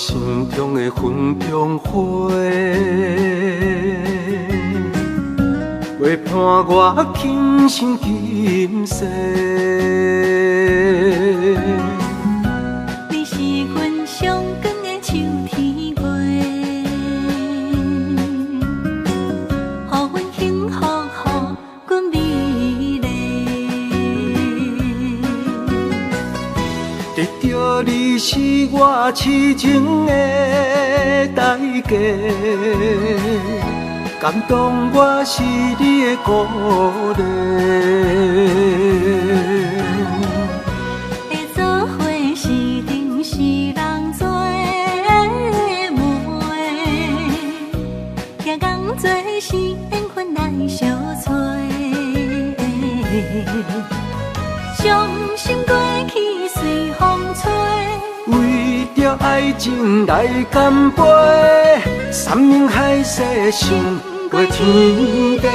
心中的云中花，陪伴我今生今世。你是阮上光的秋天月，予阮幸福，予阮美丽。得到你是我痴情的代价，感动我是你的鼓励。会做伙是定是人做的媒，行工做是缘分来相找。伤心过去随风吹。为着爱情来干杯，山盟海誓想过天地。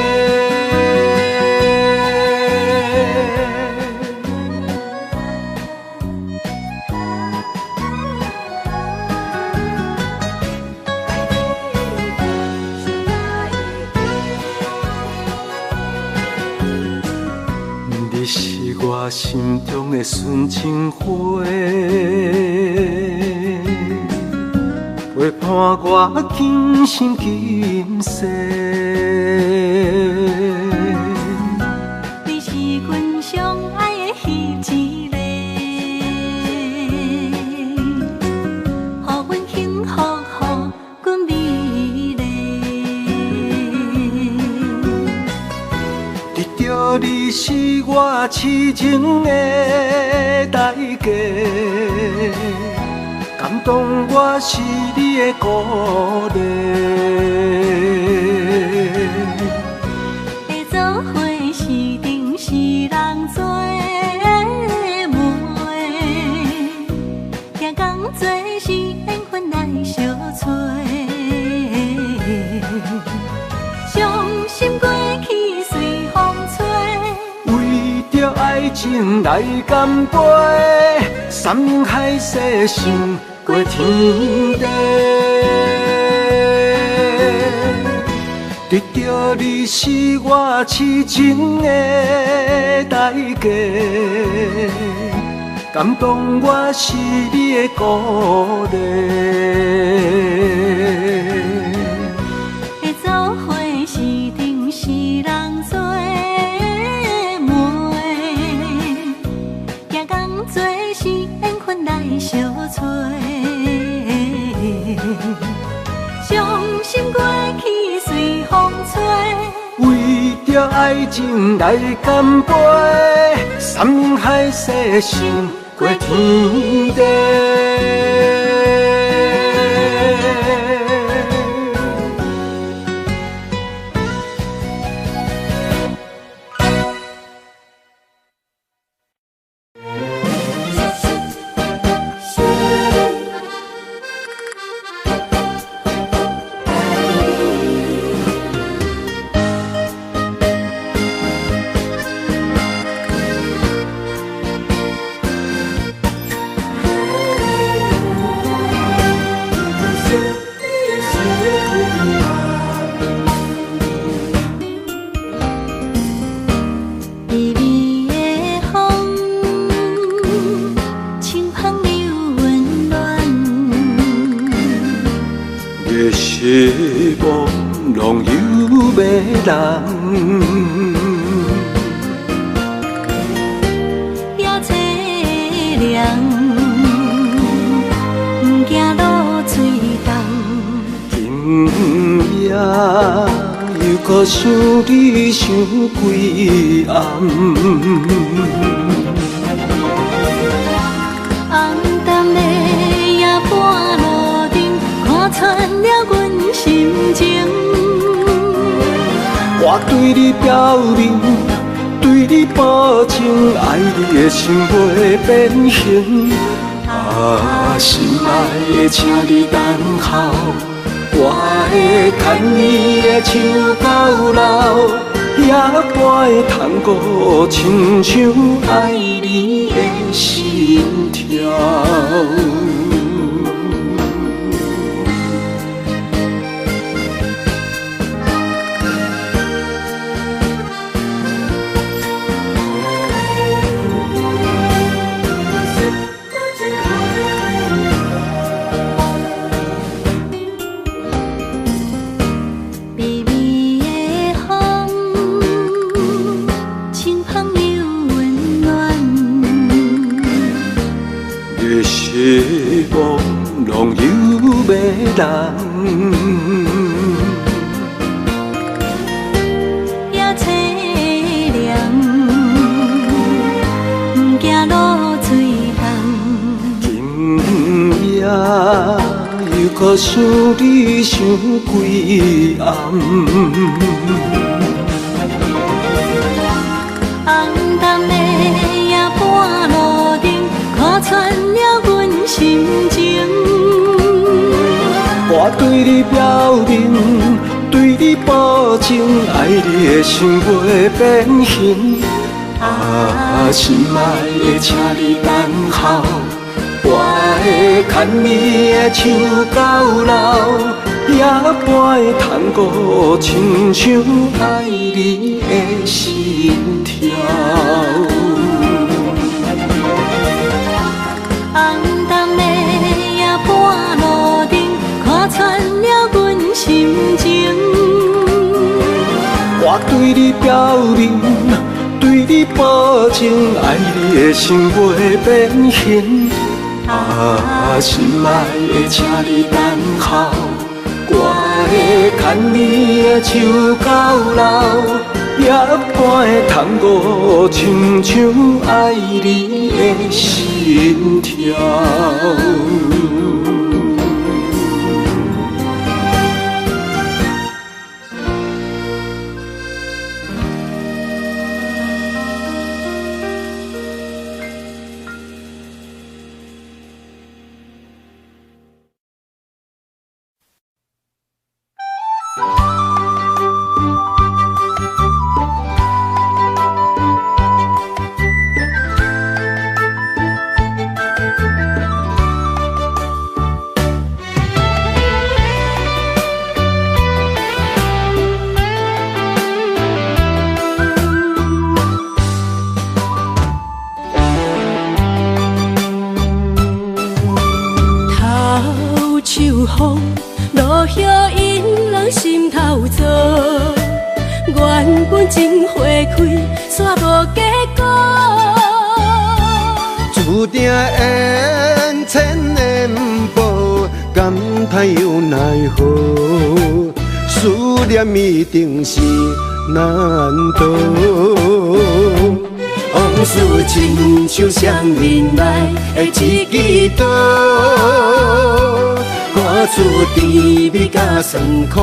你是我心中的纯情花，陪伴我今生今世。你是阮上爱的彼一个，予阮幸福，予阮美丽。得到你是我痴情的代价，感动我是你的鼓励。会做伙是定是人做的媒，行工做是缘分来相找。伤心过去随风吹，为着爱情来干杯，山盟海誓想过天地。得到你是我痴情的代价，感动我是你的鼓励。会做伙是定是人做的媒，行工做是缘分来相找。伤心过去随风吹，为着爱情来干杯，山盟海誓想过天地。微微的风，清风又温暖。月是朦胧又迷人，夜凄凉，行路水重。今夜又搁想你想几暗，暗淡的夜半路灯，看穿了阮心情。我对你表明，对你保证，爱你的心袂变形。啊，心爱的，请你等候，我会牵你的手到老，也会通过亲像爱你的心跳。迷人。也凄凉，不惊落水重。今夜又搁想你想几暗。红淡的夜半路灯，看穿了阮心情。我对你表明，对你保证，爱你的心袂变形。啊，心爱的，请你等候，我会牵你的手到老，也不会通过亲像爱你的心跳。红淡的夜半路灯，看穿了阮心情。我对你表明，对你保证，爱你的心袂变形。啊，心爱的，请你等候，我会牵你的手到老，也不会通过亲像爱你的心跳。风落叶引人心头躁，原本情花开，煞无结果。注定缘千年报，感叹又奈何？思念一定是难渡。往事亲像双面来的一支刀，看出甜蜜甲酸苦，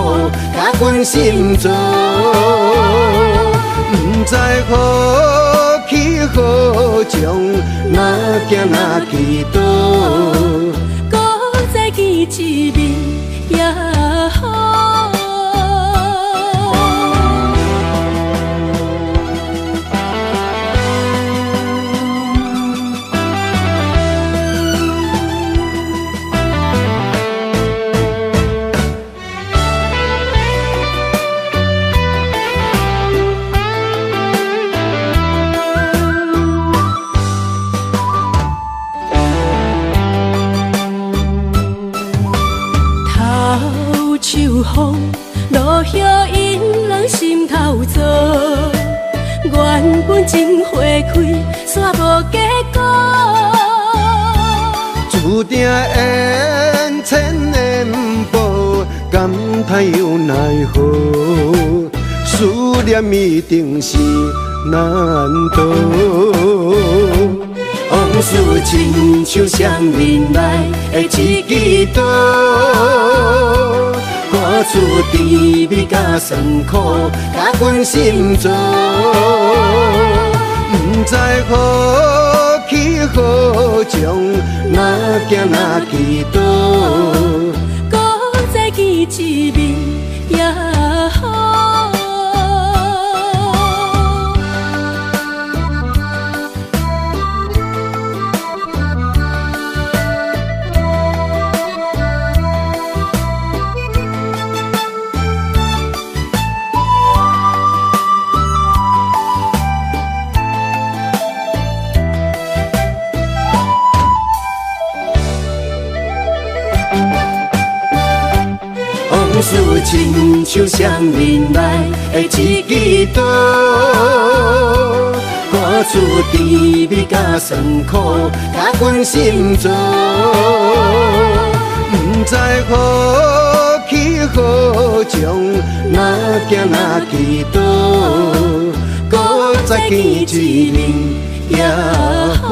甲阮心中，不知何去何从，哪行哪去倒，搁再见一面也好。风落叶引人心头躁，原本情花开，煞无结果。注定缘千年报，感叹又奈何？思念一定是难渡。往事亲像双面来的一支刀，看出甜蜜甲酸苦，甲阮心中，不知何去何从，哪行哪去倒，搁再见一面也好。往事亲像双面来的一支刀，看出甜蜜甲酸苦，甲阮心中，不知何去何从，哪行哪去倒，搁再见一面也好。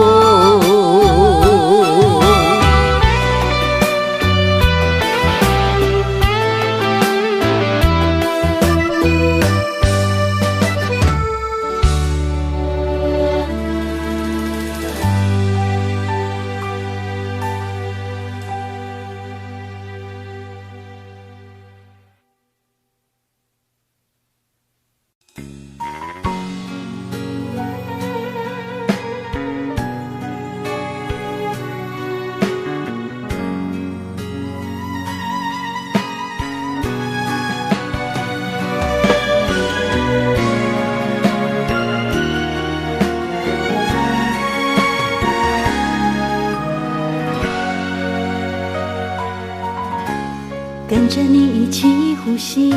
跟着你一起呼吸，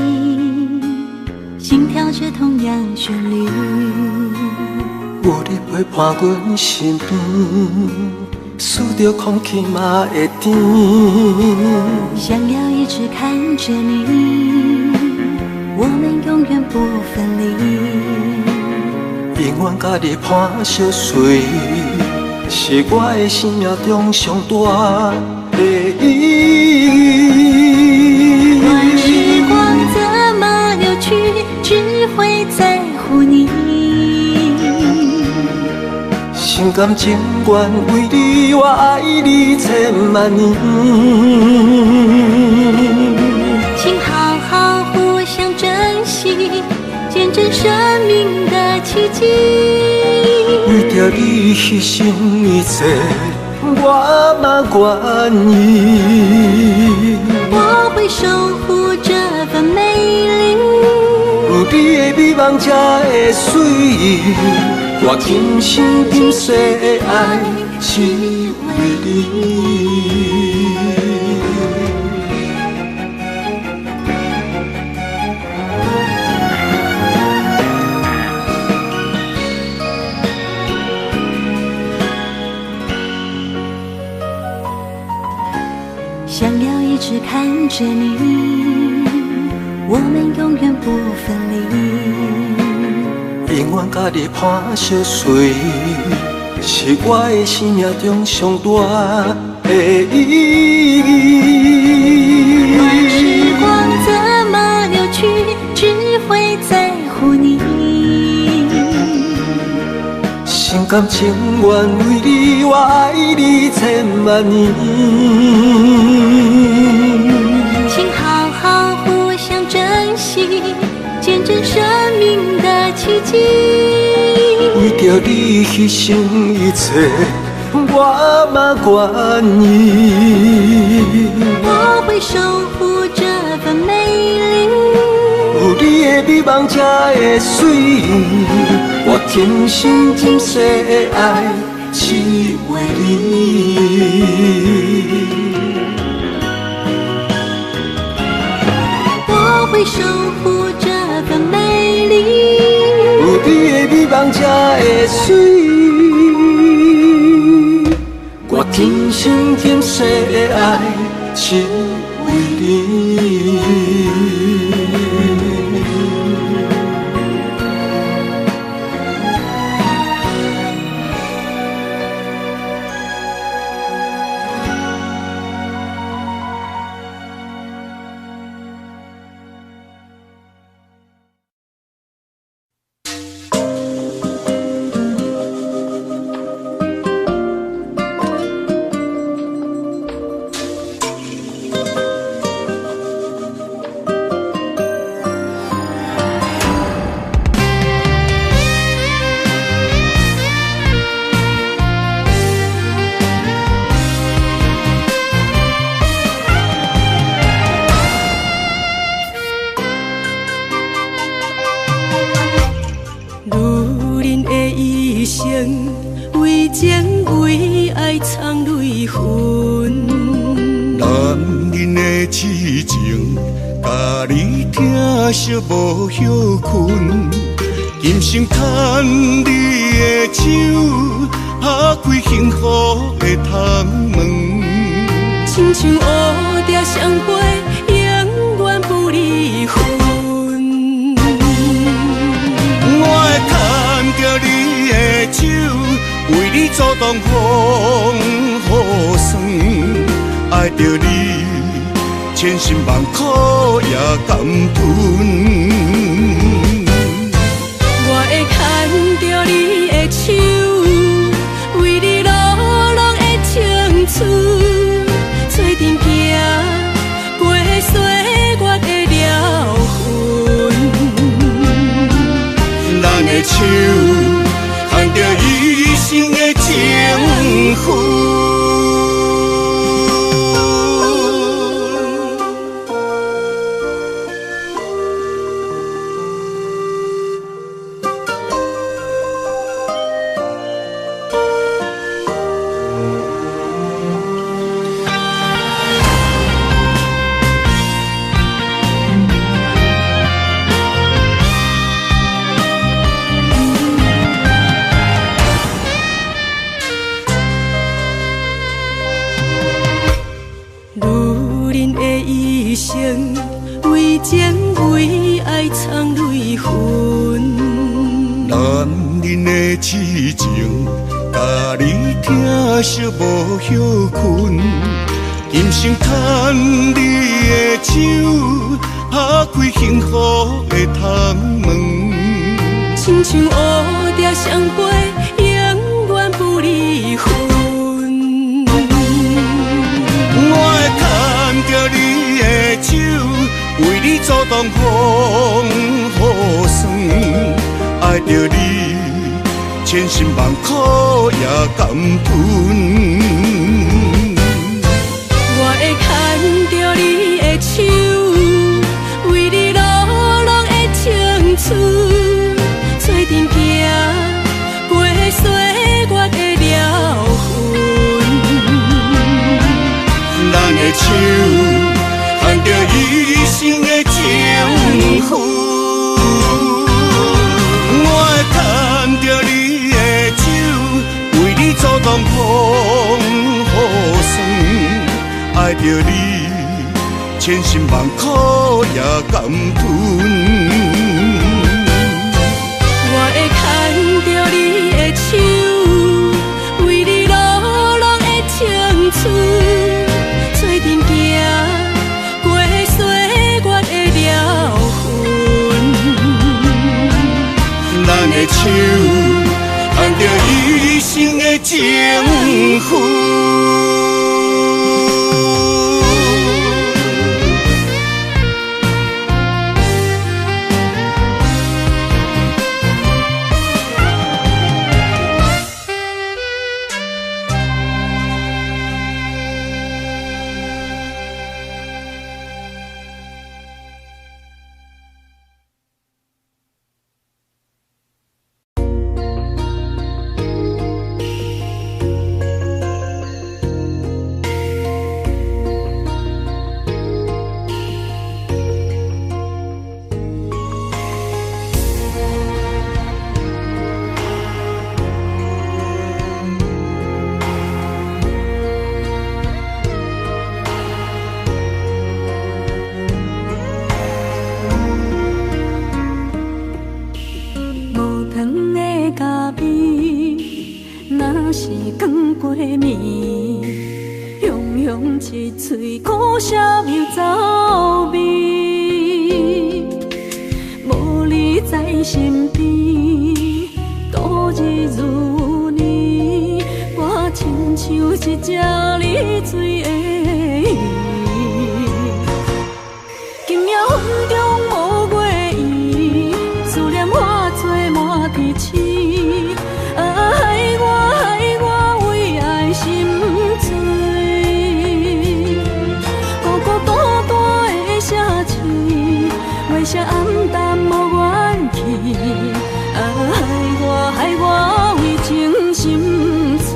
心跳着同样旋律。有你陪伴阮身边，数着空气嘛会甜。想要一直看着你，我们永远不分离。永远甲你伴相随，是我的生命中上大的意义。乱时光怎么流去，只会在乎你。心甘情愿为你，我爱你千万年。请好好互相珍惜，见证生命的奇迹。为着你牺牲一切，我嘛愿意。我会守护这份美丽，有你的美梦才会水，我今生今世的爱只为你。想要一直看着你，我们永远不分离。永远甲你伴相随，是我的生命中上大的意义。乱时光怎么流去，只会在乎你。心甘情愿为你，我爱你千万年。请好好互相珍惜，见证生命的奇迹。为着你牺牲一切，我嘛愿意。我会守护这份美丽，有你的美梦才会水，我今生今世的爱只为你。我会守护这份美丽，有你的美梦才会水，我今生今世的爱只为你。为情为爱藏泪痕，男人的痴情，甲你疼惜无歇困。今生牵你的手，打开幸福的窗门。亲像乌蝶相陪，永远不离分。我会牵着你的手，为你阻挡风雨霜。爱着你，千辛万苦也甘吞。我会牵着你的手，为你流浪的青春，做阵行过岁月的疗痕。咱的手牵着一生的情分。为情为爱藏泪痕，男人的痴情，甲你疼惜无歇困。今生牵你的手，打开幸福的窗门。亲像乌蝶相陪，永远不离分。我会牵着你的手，为你阻挡风雨霜。爱着你，千辛万苦也甘吞。我会牵着你的手，为你流浪的青春，做阵行过岁月的疗痕。咱的手牵着一生的情分，我会牵着你的手，为你阻挡风雨霜。爱着你，千辛万苦也甘吞。我会牵着你的手，为你流浪的青春，做阵行过岁月的疗痕。咱的手牵着一生的情分。一嘴苦涩又走味，无你在身边，度日如年，我亲像一只离水的鱼，今夜风中无月圆，思念化作满天星，害我为爱心醉。月色暗淡无元气，害我为情心碎。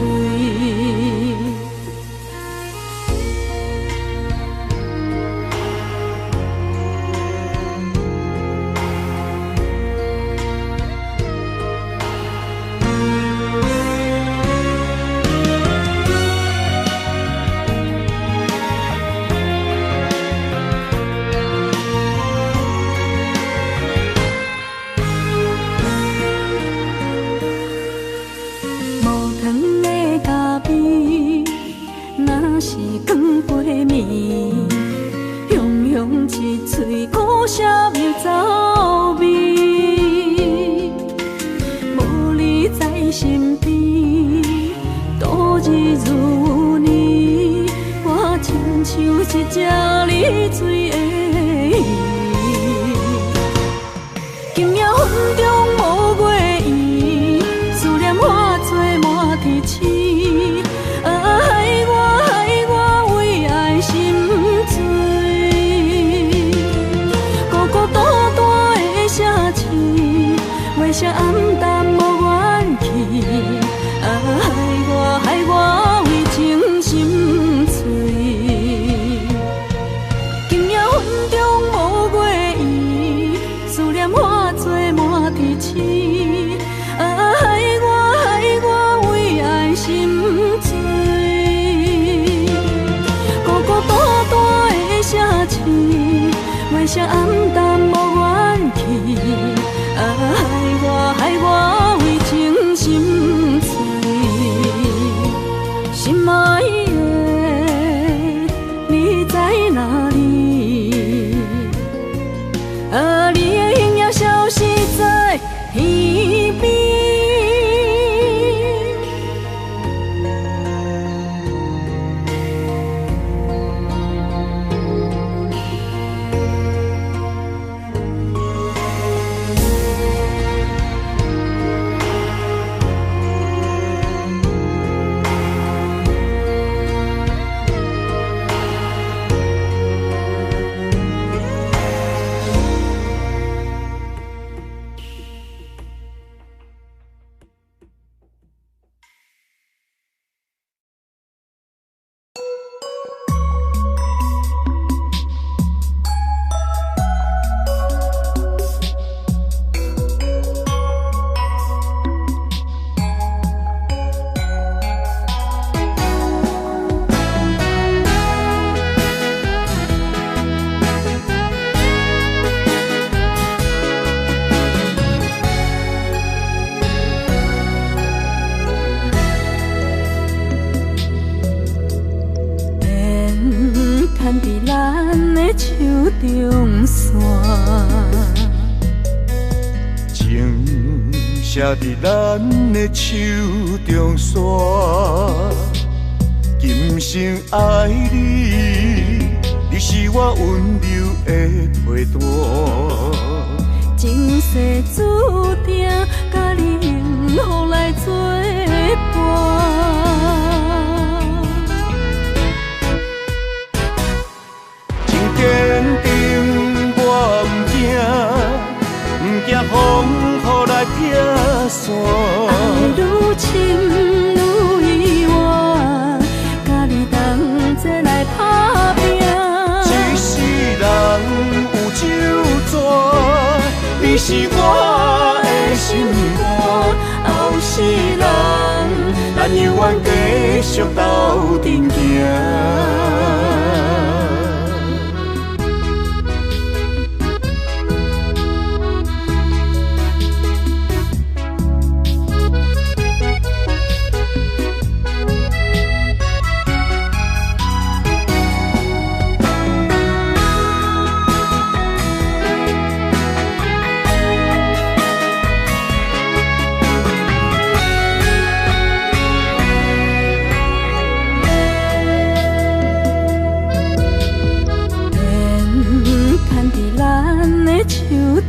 嘴苦涩又走味，无你在身边，度日如年，我亲像一只溺水的鱼。今夜云中无月圆，思念化作满天星。害我为爱心醉，孤孤单单的城市，月色暗淡无元气。害我为情心碎。今夜云中无月圆，思念化作满天星。害我为爱心醉。月色暗淡无元气，害我为情心碎。心爱的，你在哪里？你的影也消失在天边。写伫咱的手中线，今生爱你，你是我温柔的陪伴。前世注定，甲你幸福来作伴。真坚定，我唔惊风雨来拆散。爱愈深愈远，甲你同齐来打拼。一世人有酒泉，你是我的心肝。后世人，咱永远继续斗阵行。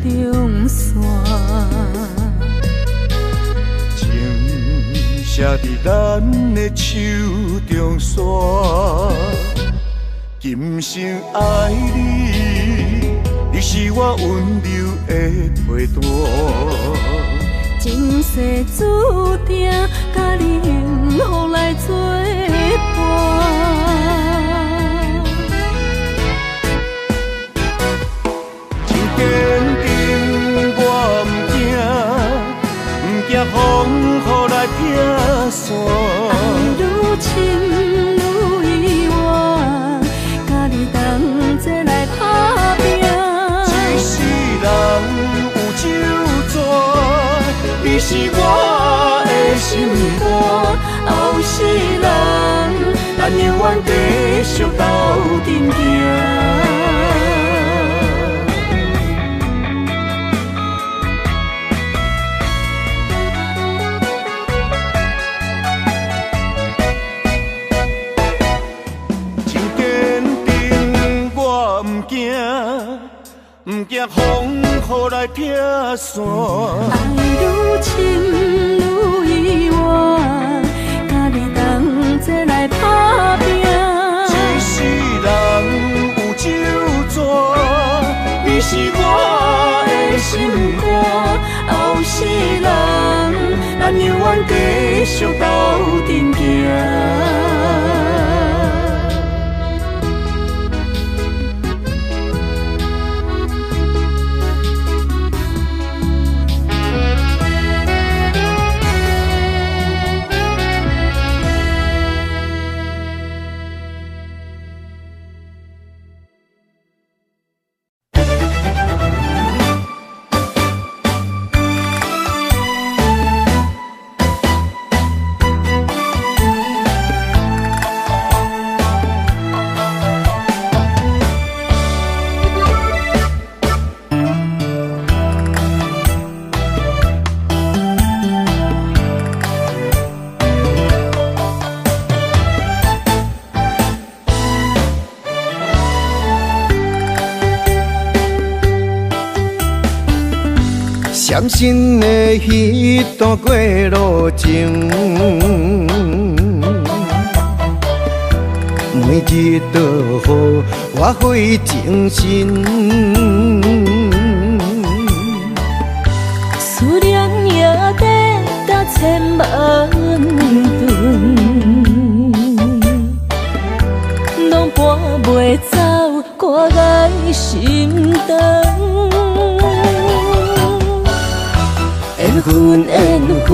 中线，情写伫咱的手中线，今生爱你，你是我温柔的陪伴。前世注定，甲你幸福来作伴。坚定，我唔惊风雨来拆散。爱愈深愈远，甲你同齐来打拼。一世人有酒泉，你是我的心肝。后世人，咱永远继续斗阵行。行，不惊风雨来劈山。爱愈深愈意外，甲你同齐来打拼。一世人有酒泉，你是我的心肝。后世人，咱永远继续斗阵行。伤心的彼段过路程，每日都予我费精神。思念也得达千万吨，拢搬袂走我的心肠。缘分缘分，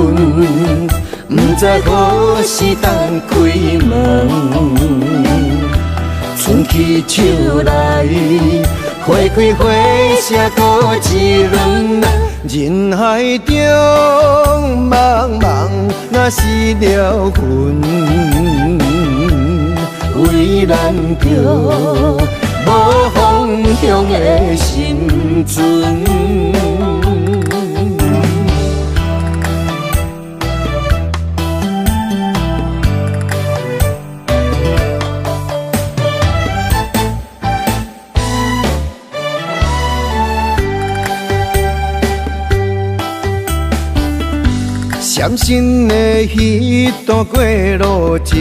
不知何时当开门。春去秋来，花开花谢多一轮。人海中茫茫，若是了魂，为咱着无方向的心存。伤心的彼段过路程，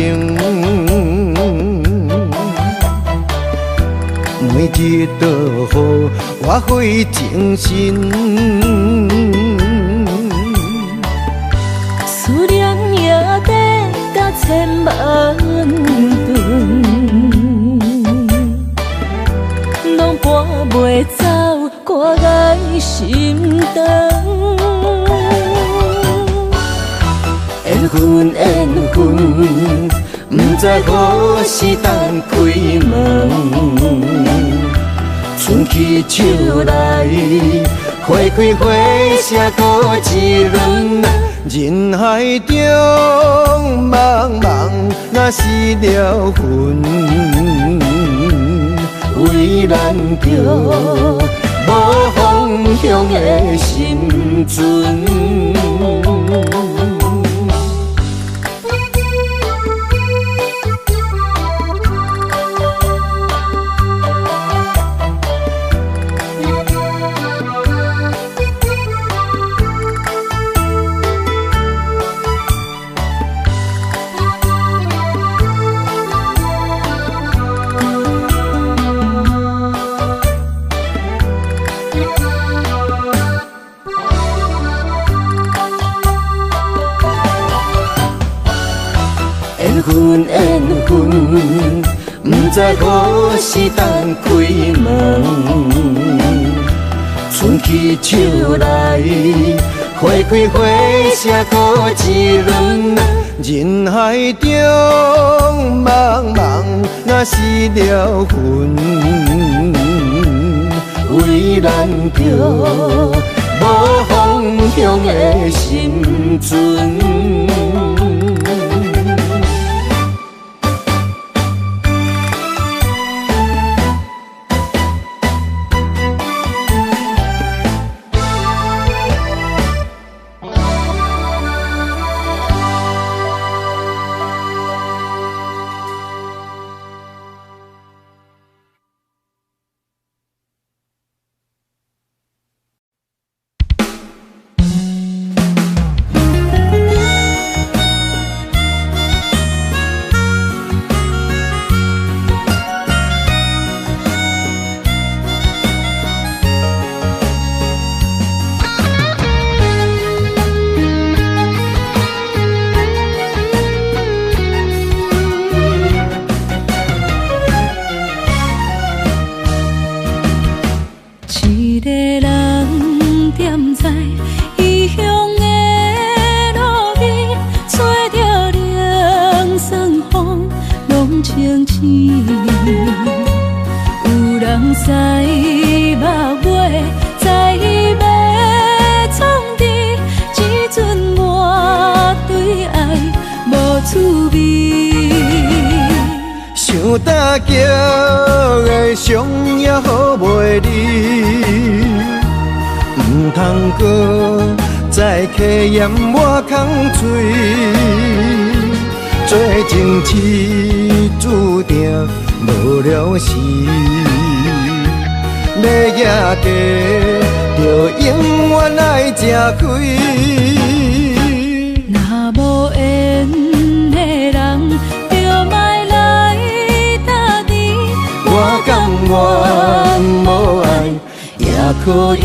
每日都予我费精神。思念也得达千万吨，拢搬袂走我的心肠。缘分缘分，不知何时当开门。春去秋来，花开花谢多一轮。人海中茫茫，若是了魂，为咱着无方向的心存。缘分缘分，不知何时当开门。春去秋来，花开花谢多一轮。人海中茫茫，若是了魂，为咱着无方向的心存。人使目尾，在伊要创治，只准我对爱无趣味。想搭桥的伤也好袂离，唔通搁再客嫌我空嘴。做情痴注定无了时，要野家就永远爱吃亏。若无缘的人，就莫来搭你。我甘愿无爱也可以。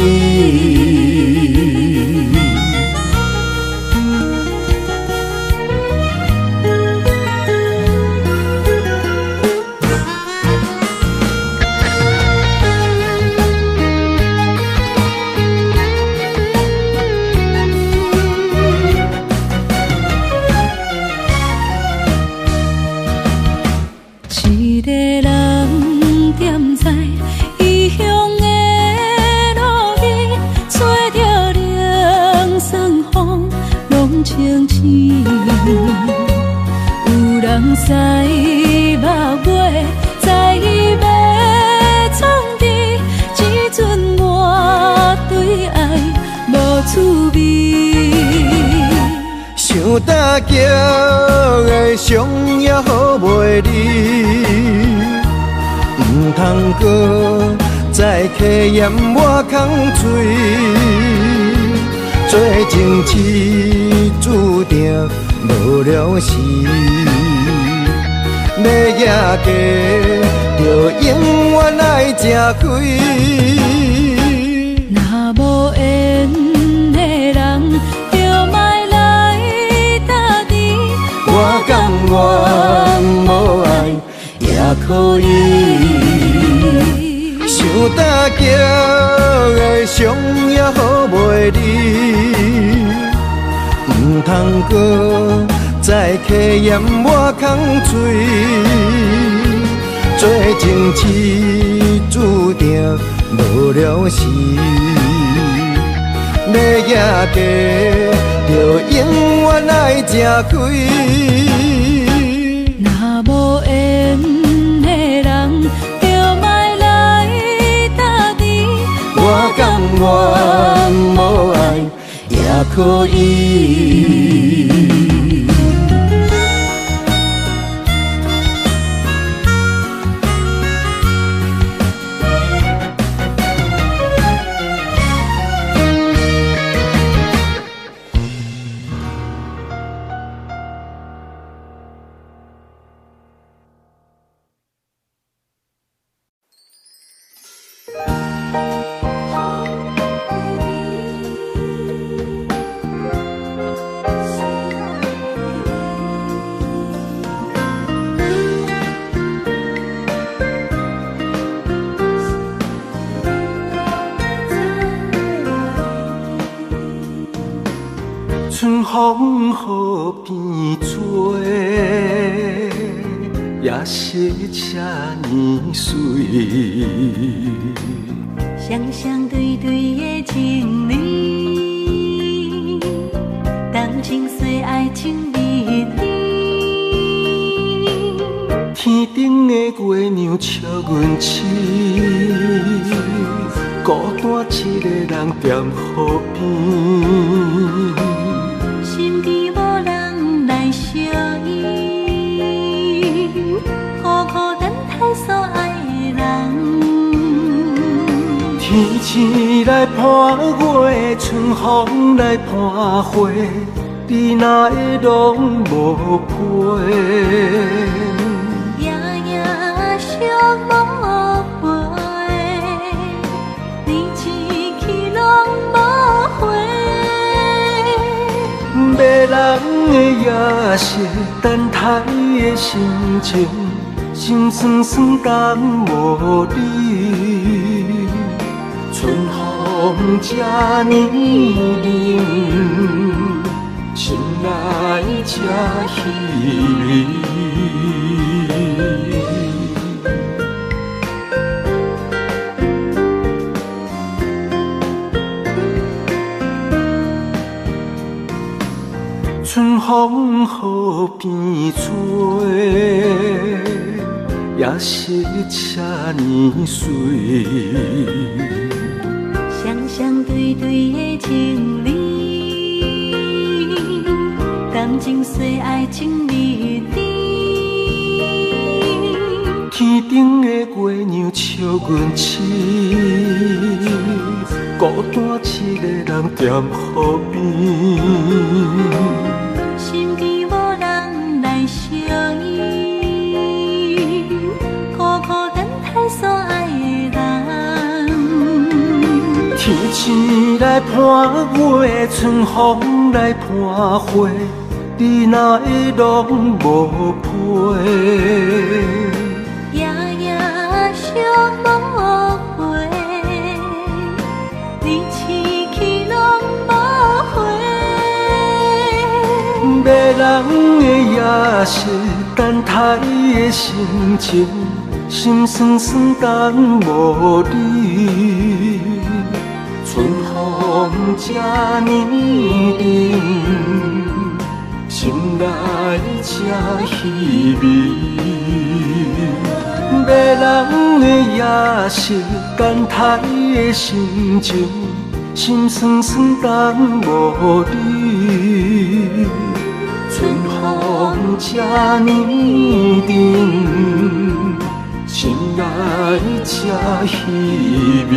一个人踮在异乡的路边，吹着凉爽风，拢清醒。有人使目尾，在伊要创治，只准我对爱无趣味。想搭桥的伤也好袂离，唔通搁再客嫌我空嘴。做情痴注定无了时，要野家就永远爱吃亏。若无缘的人，我甘愿无爱也可以，想搭桥的伤也好袂离，唔通搁再客嫌我空嘴。做情痴注定无了时，要野家就永远爱吃亏。若无缘的人，就莫来搭你。我甘愿无爱也可以。春风雨变做，也是这呢水。双双对对的情侣，动情岁爱情蜜里。天顶的月亮笑阮痴，孤单一个人踮河边。心边无人来相依，孤孤单单所爱的人。天星来伴月，春风来伴花，你哪会拢无陪？夜夜相无回，你一去拢无回。迷人的夜色，等待的心情，心酸酸等无你。春风这呢冷，心内这稀微。风雨变做，也是这呢水。双双对对的情侣，感情随爱情蜜甜。天顶的月亮笑阮痴，孤单一个人踮河边。身边无人来相依，孤孤单单所爱的人。天星来伴月，春风来伴花，你哪会拢无陪？夜夜相无回，你痴去拢无回。迷人的夜色，等待的心情，心酸酸等无你。春风这呢冷，心内这稀微。迷人的夜色，等待的心情，心酸酸等无你。春风这呢冷，心内这稀微。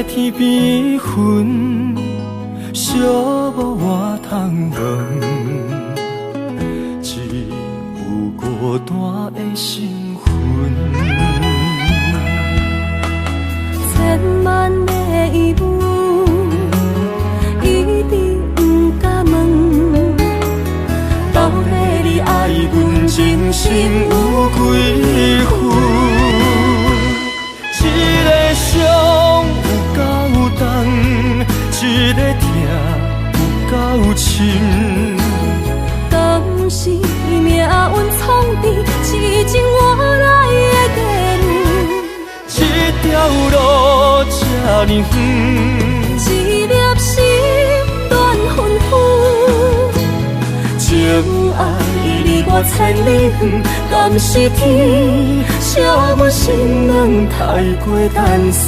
天边云，寂寞我通问，只有孤单的心魂。千万的疑问，一直不敢问，到底你爱阮真心有几分？一个伤有够重，一个痛有够深。敢是命运创治，痴情换来的结论？这条路这呢远，一粒心乱纷纷。情爱离我千里远，敢是天惜阮心软太过单纯？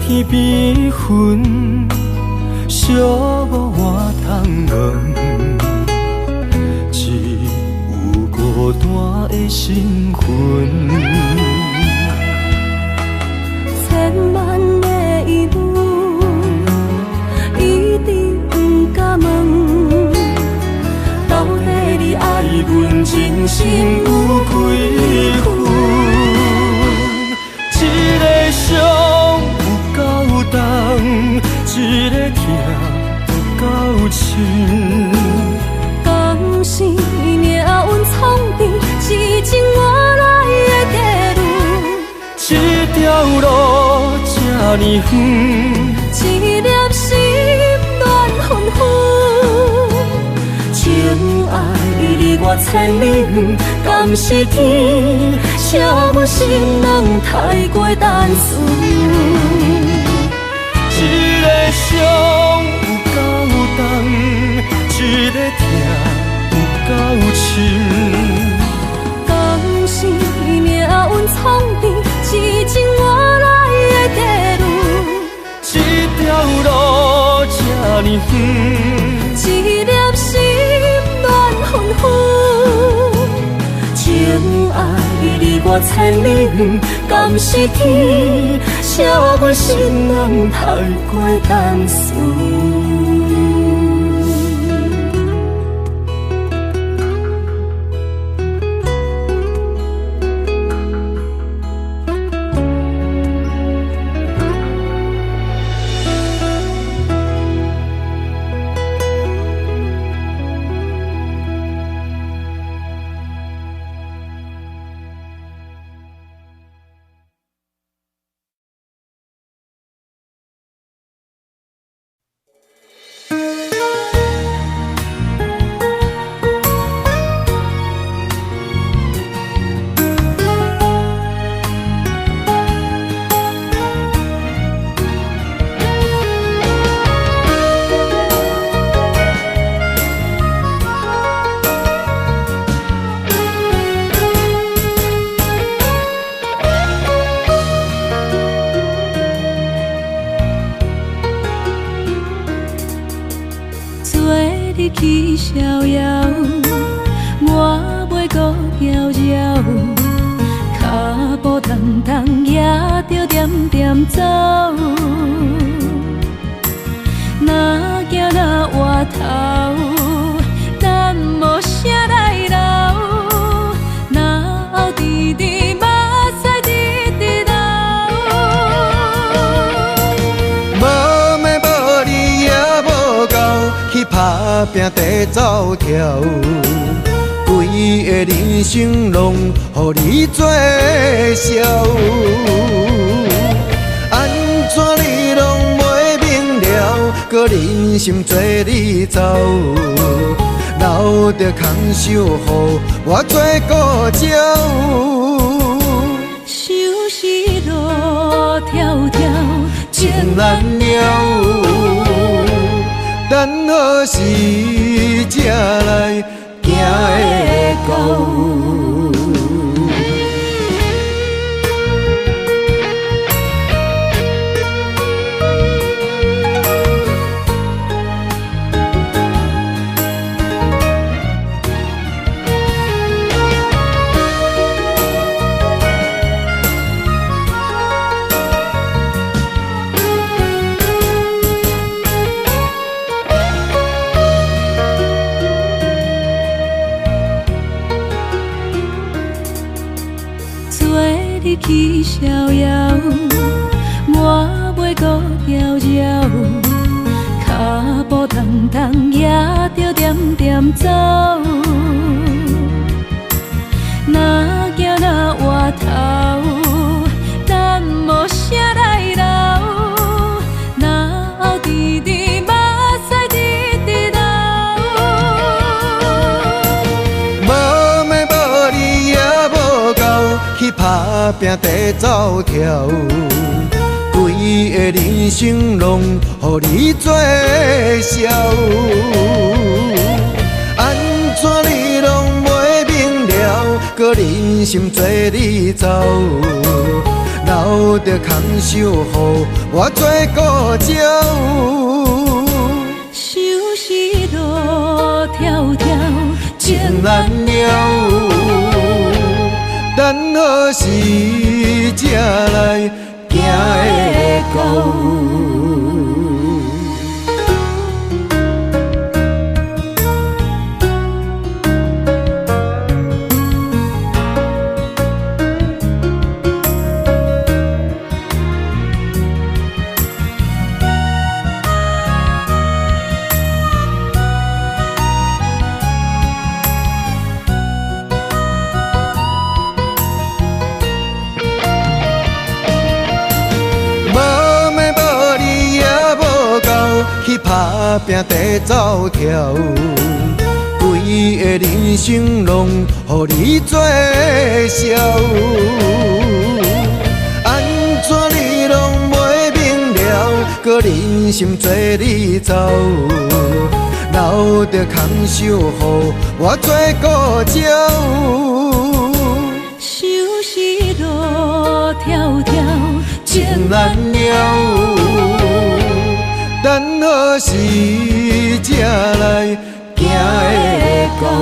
天边云，寂寞我通问，只有孤单的心魂。千万的疑问，一直不敢问，到底你爱阮真心有几分？深。敢是命运创治，是情我来的地路。这条路这呢远，一粒心乱纷纷。情爱离我千里远，敢是天写阮心人太过单纯。一个伤有够重，一个痛有够深。敢是命运创治，是情我来的地路。这条路这呢远，一粒心乱纷纷。情爱离我千里远，敢是天写阮心人太过单纯。去逍遥，我袂搁搅扰，脚步重重也着点点走。若行若回头，咱无啥来留，若后直直目屎直直流。无咩无理也无够，去打拼地走跳，规个人生拢予你做笑。安怎你拢袂明了，搁忍心做你走，留着空手予我做顾鸟。想是路迢迢，情难了。等何时才来行会到？去逍遥，我袂搁搅扰，脚步重重也着点点走。若行若回头，咱无啥来留，若后直直目屎直直流。无咩无理也无够，去打拼地走跳，规个人生拢予你做笑。安怎你拢袂明了，搁忍心做你走，留着空手予我做顾鸟。想是路迢迢，情难了。等何时才来行会到？打拼地走跳，规个人生拢予你做笑。安怎你拢袂明了，搁忍心做你走，留着空手予我做顾鸟。想是路迢迢，情难了，等何时才来行会到？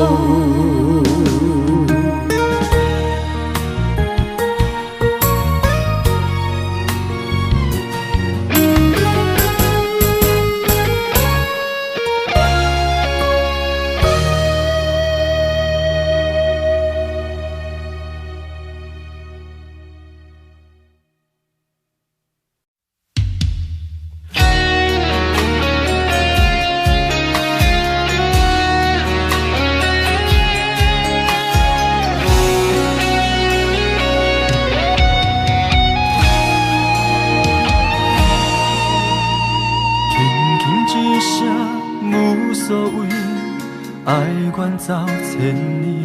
走千里，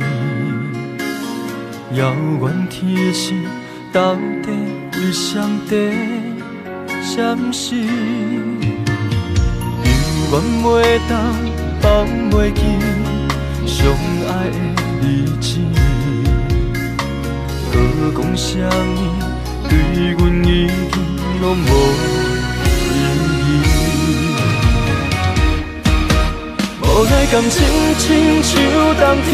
遥远天星到底为上帝闪烁？犹原袂当放袂记相爱的日子，搁讲啥物对阮已经拢无意义。无奈感情亲像冬天，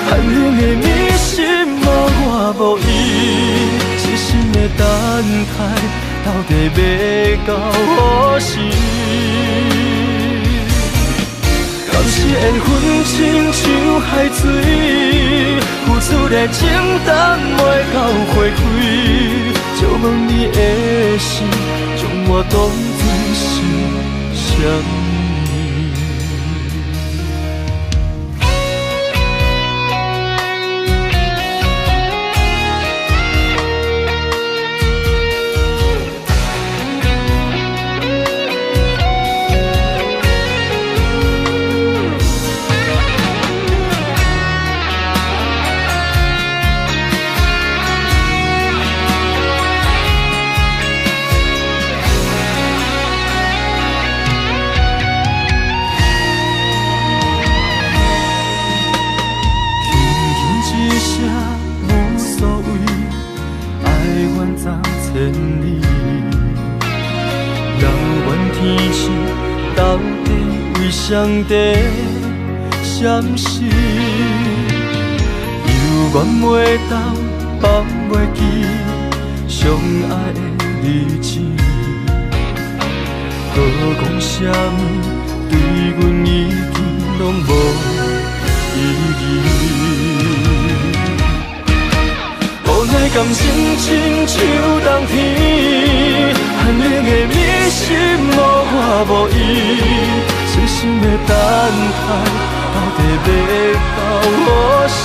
寒冷的你心无我无伊，痴心的等待，到底要到何时？敢是缘分亲像海水，付出的情等袂到花开，就问你的心，将我当作是啥物？上帝闪烁，犹原袂当放袂记相爱的日子，搁讲啥物对阮已经拢无意义。无奈感情亲像冬天，寒冷的你心无我无伊。痴心的等待，到底要到何时？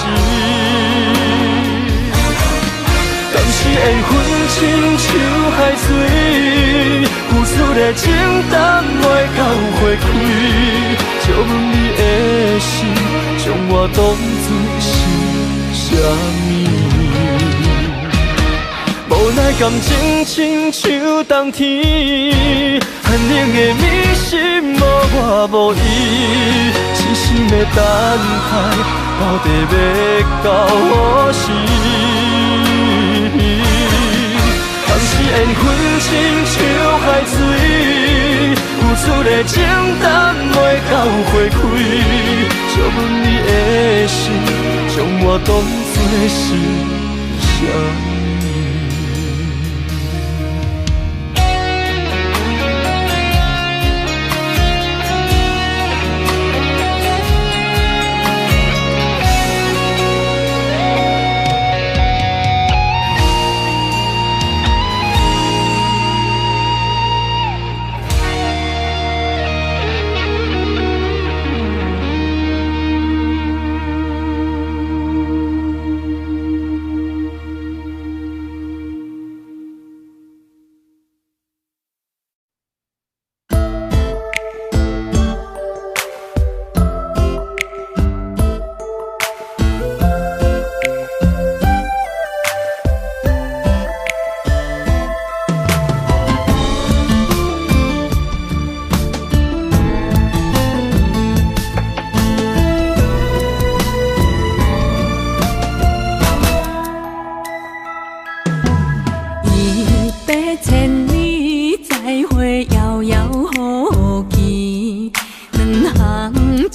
敢是缘分亲像海水，付出的情等袂到花开，就问你的心，将我当作是啥物？无奈感情亲像冬天，寒冷的你心无我无伊，痴心的等待，到底要到何时？敢是缘分亲像海水，付出的情等袂到花开，就问你的心，将我当作是啥物？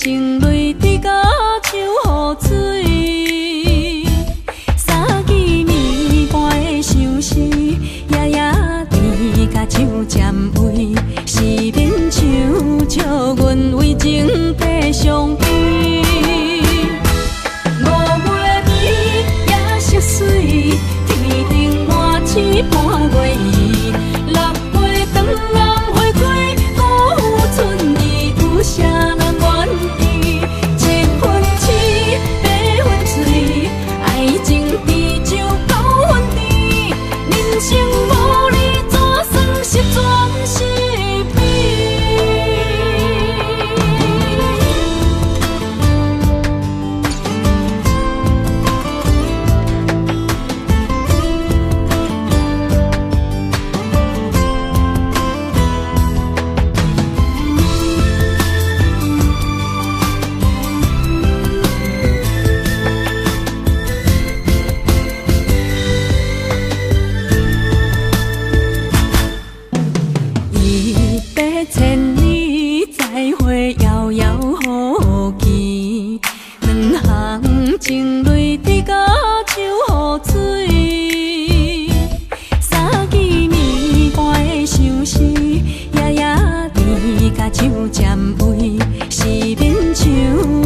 情泪滴甲手雨水，三更暝半的相思，夜夜甜甲酒占位，是勉强借阮为情白相陪。5月暝夜色水，天顶满星半月圆，6月长暗花开，辜负春意，有啥人愿意？7分痴，8分醉，爱情滴酒9分甜，人生无你怎算是全是美？100,000里再会，遥遥无期。两行情泪滴甲手雨水，三更暝半的相思，夜夜甜甲酒占位，是勉强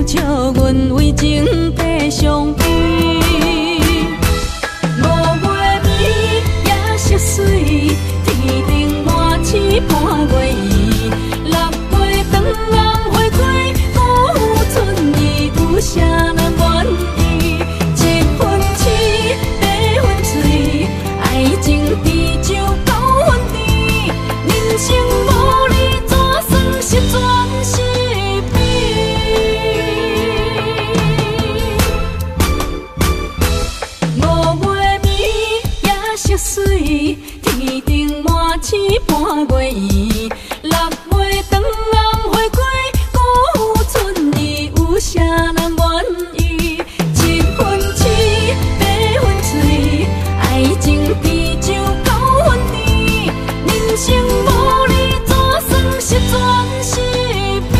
借阮为情白相陪。5月暝夜色水，天顶满星半月圆，6月长暗花开，辜负春意，有啥人愿意？7分痴，8分醉，爱情滴酒9分甜，人生无你怎算是全是美？5月暝夜色水，天顶满星半月圆，6月长暗花开，辜负春意，有啥人愿意？7分痴，8分醉，爱情滴酒9分甜，人生无你怎算是全是美？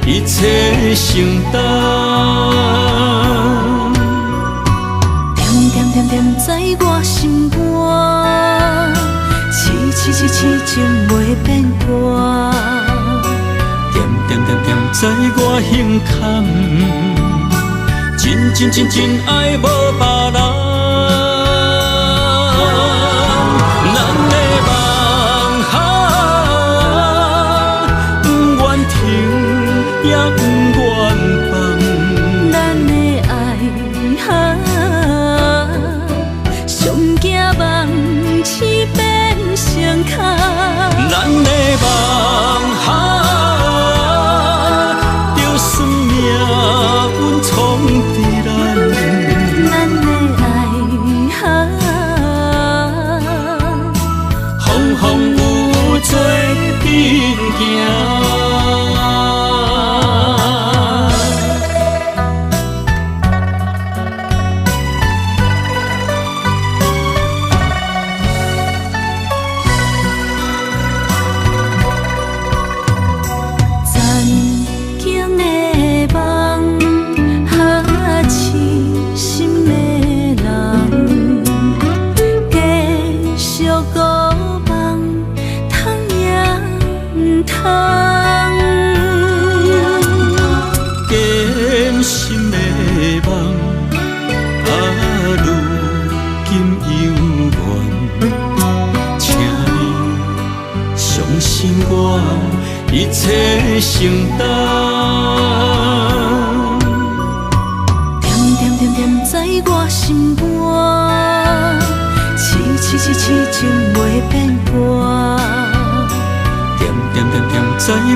一切承担，点点点在我心肝，痴情袂变卦，点点在我胸坎，真爱无别人。也不愿放，咱的爱上惊梦痴变成空，咱的梦就算命运冲伫咱，咱的爱风有做阵行。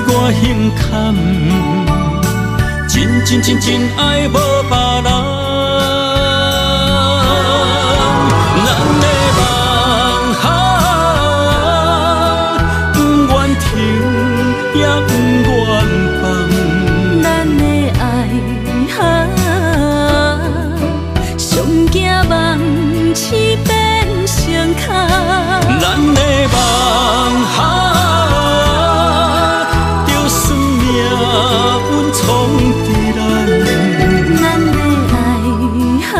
我胸坎，真爱无别人。咱的梦不愿停，也不愿放。咱的爱上惊梦痴变成空。咱的梦就算命运闯伫咱，咱的爱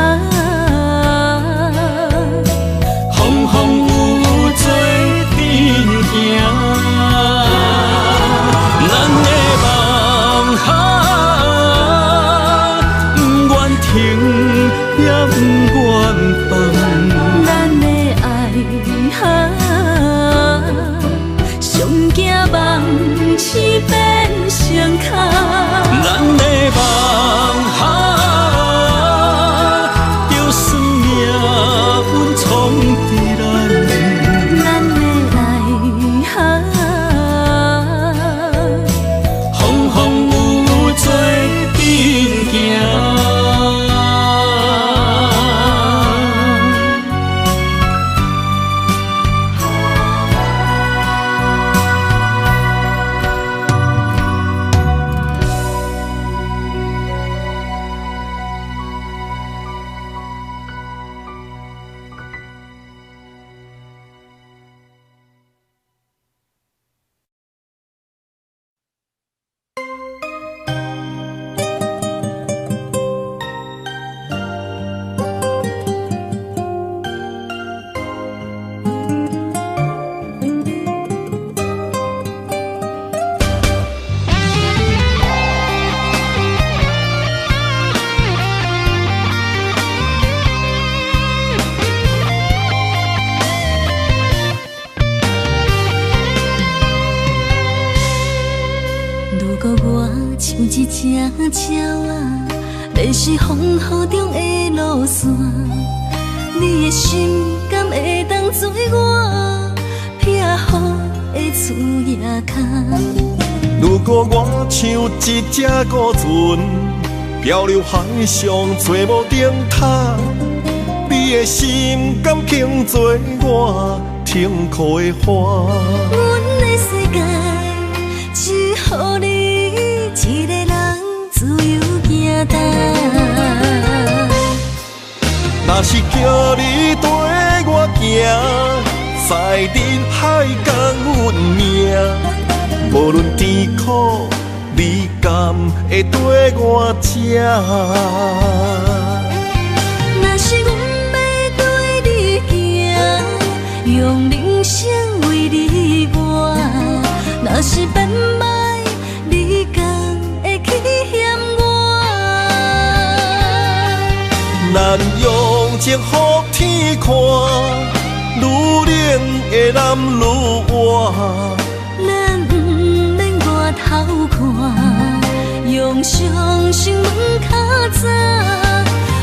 风风雨雨做阵行。咱的梦不愿停，也不愿放。咱的爱上惊梦痴变成空。咱的梦就算命运闯伫咱，咱的爱风风雨雨做阵行。像一只鸟仔，迷失风雨中的路线。你的心敢会当做我撇予的厝野空？如果我像一只孤船，漂流海上做无定塔，你的心敢肯做我停靠的花？阮的世界只予你一个人自由行踏。若是叫你跟我行，在人海共运命，无论甜苦，你敢会跟我吃？若是阮要对你行，用人生为你活；若是变歹，你敢会去嫌我？咱用情予天看，愈冷的男愈活。咱不免外头看，用双心问较早。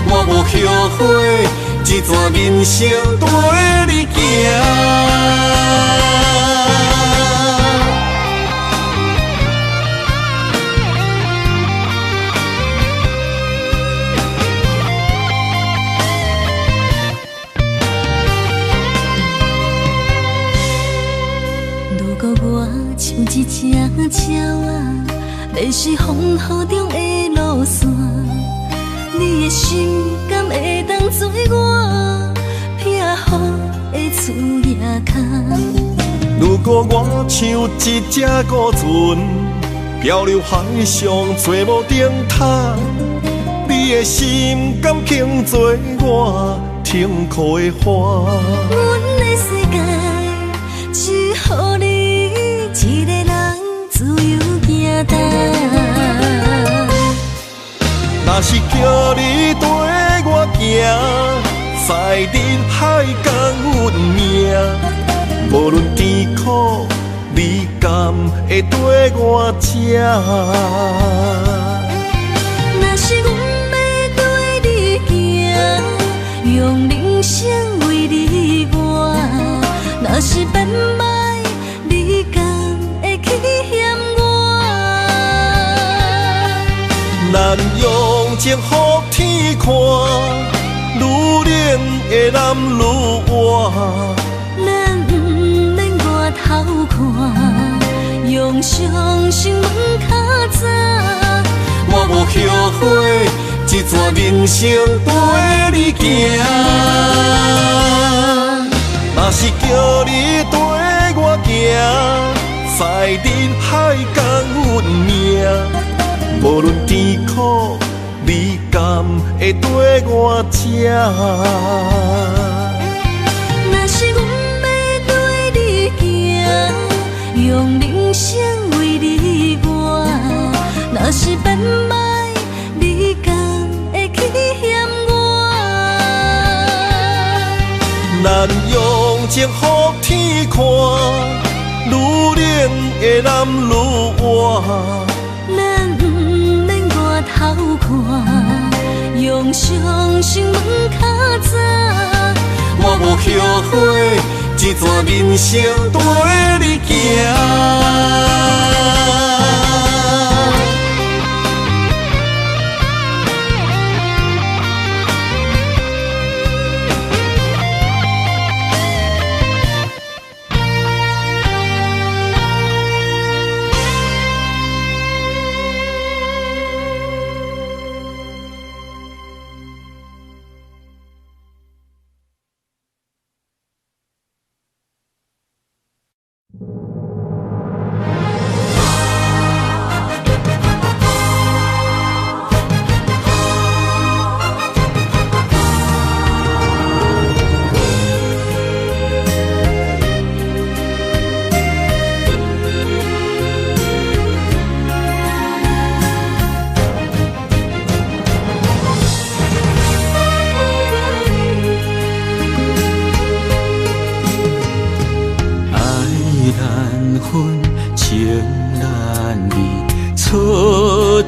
我无后悔，这段人生跟你行。如果我像一只鸟仔，迷失风雨中的路线，你的心敢会当做我撇予的厝野空？如果我像一只孤船，漂流海上做无定塔，你的心敢肯做我停靠的花？阮的世界只予你一个人自由行踏。若是叫你跟我行，在人海共运命，无论甜苦，你敢会跟我吃？若是阮要对你行，用人生为你活；若是变歹，你敢会去嫌我？咱用情予天看，愈冷的男愈活。咱不免外头看，用双心问较早。我无后悔，这段人生陪你行。若是叫你跟我行，在人海共运命。无论甜苦，你甘会跟我吃？若是阮要对你行，用人生为你活。若是变歹，你敢会去嫌我？咱用情予天看，愈冷的男愈活。咱不免外头看，用双心问较早。我无后悔，这段人生陪你行。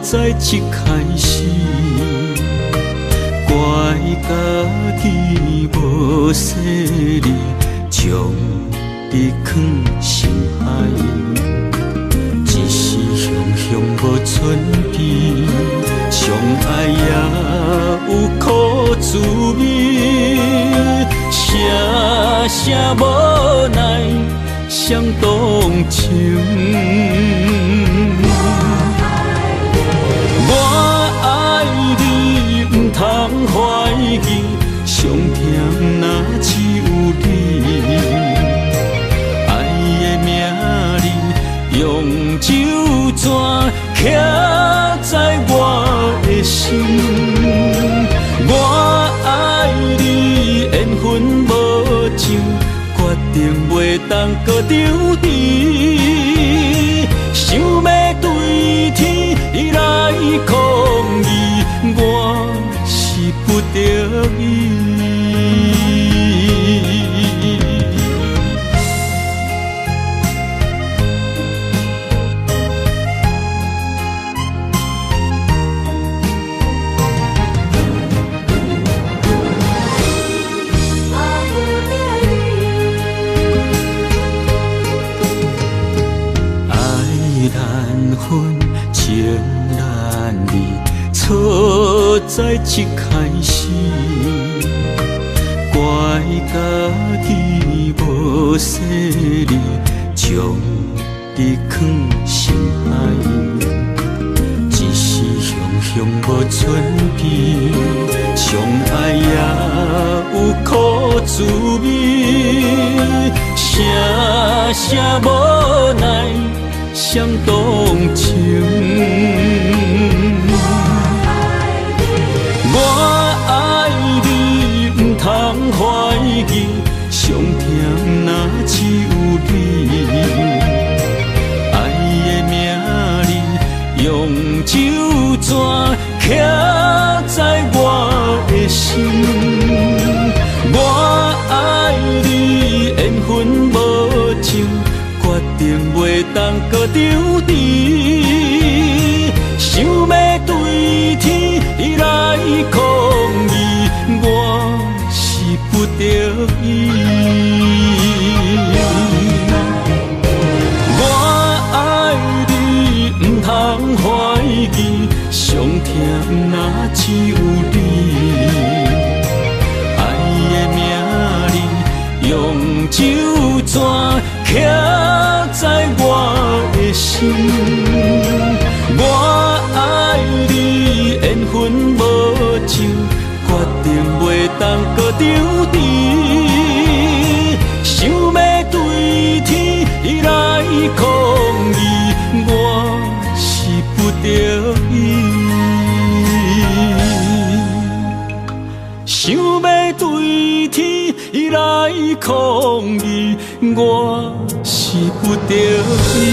在一开始，怪家己无细腻，将你藏心海。一时雄雄无准备，相爱也有苦滋味，声声无奈伤动情。通怀疑，上甜若只有你。爱的名字用酒泉刻在我的心。我爱你，缘分无尽，决定袂当搁丢你。想要对天来抗议，我是不得已。爱难分，情难离。错在一开始，怪家己无细腻，将你藏心海。一时雄雄无准备，相爱也有苦滋味，声声无奈伤动情。我爱你，不通怀疑，上甜若只有你。爱的名字用酒泉刻在我的心。我爱你，缘分无尽，决定袂当搁丢你。想要对天来抗议，我是不得已。我爱你，不通怀疑，上天听，若只有你。爱的名字用酒泉刻在我的心。我爱你，缘分无尽，决定袂当搁丢你。想要对天来抗议，我是不得已。想要对天来抗议，我是不得已。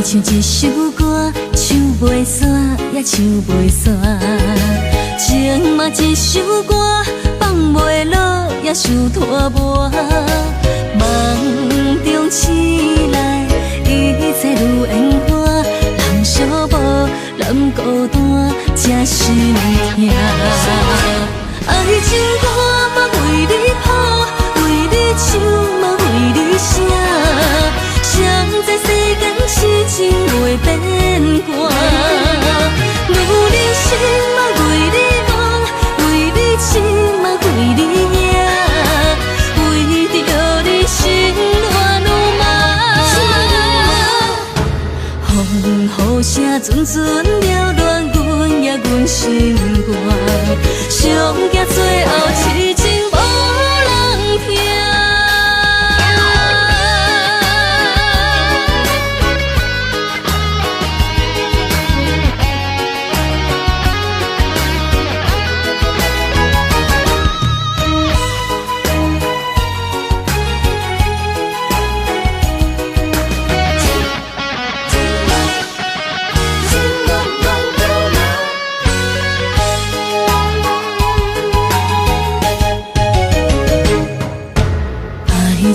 唱一首歌，唱袂煞也唱袂煞；情嘛一首歌，放袂落也想拖磨。梦中醒来，一切如烟花，人寂寞，人孤单，才心痛。爱情歌嘛为你谱，为你唱嘛为你写。谁知世间痴情袂变卦，女人心嘛为你梦，为你痴嘛为你赢，为着你心乱如麻。风雨声阵阵扰乱阮也阮心肝，上惊最后痴情无人听。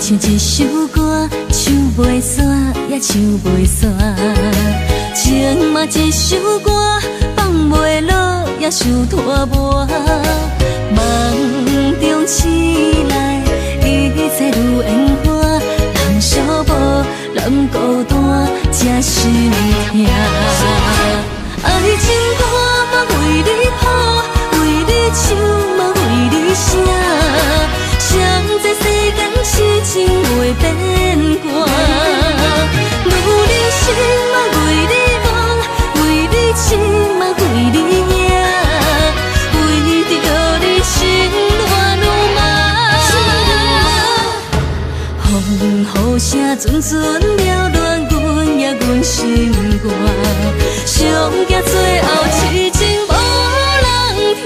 唱一首歌，唱袂煞也唱袂煞；情嘛一首歌，放袂落也想拖磨。梦中醒来，一切如烟花，人寂寞，人孤单，才心痛。爱情歌嘛为你谱，为你唱嘛为你写。谁知世间痴情袂变卦，女人心嘛为你梦，为你痴嘛为你赢，为着你心乱如麻。风雨声阵阵扰乱阮也阮心肝，上惊最后痴情无人听。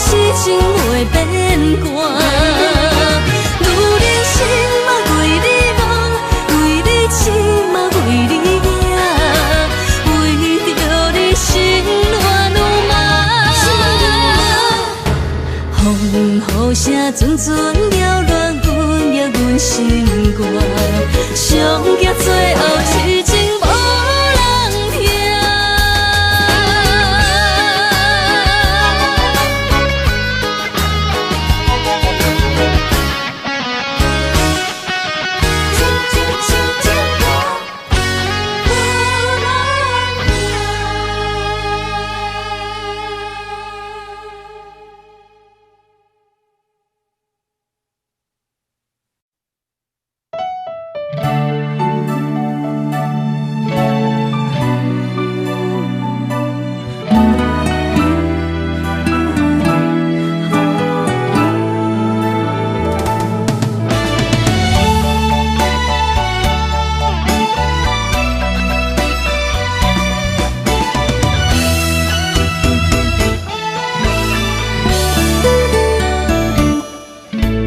痴情袂变卦，女人心嘛为你梦，为你痴嘛为你赢，为着你心乱如麻。风雨声阵阵扰乱阮也阮心肝。上惊最后是情无人听。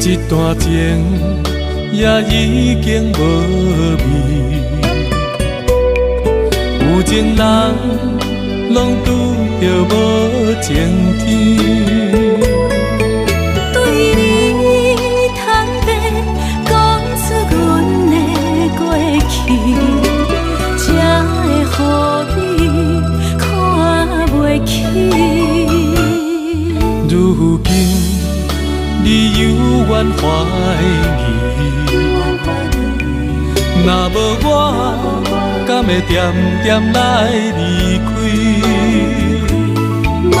一段情也已经无味，有情人拢拄着无情天。对你坦白讲出阮的过去，才会予你看袂起。如今你犹原怀疑，若无我，敢会点点来离开？无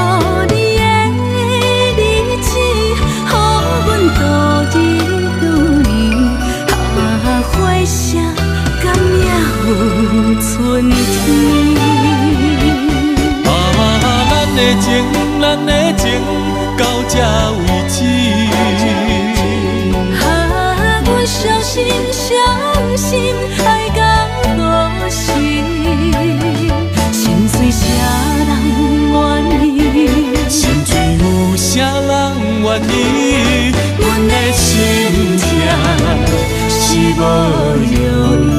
你的日子，予阮度日如年，花声敢也有春天？咱的情，咱的情，到这为止。阮伤心伤心，爱到何时？心碎啥人愿意？心碎有啥人愿意？阮的心痛是无容易。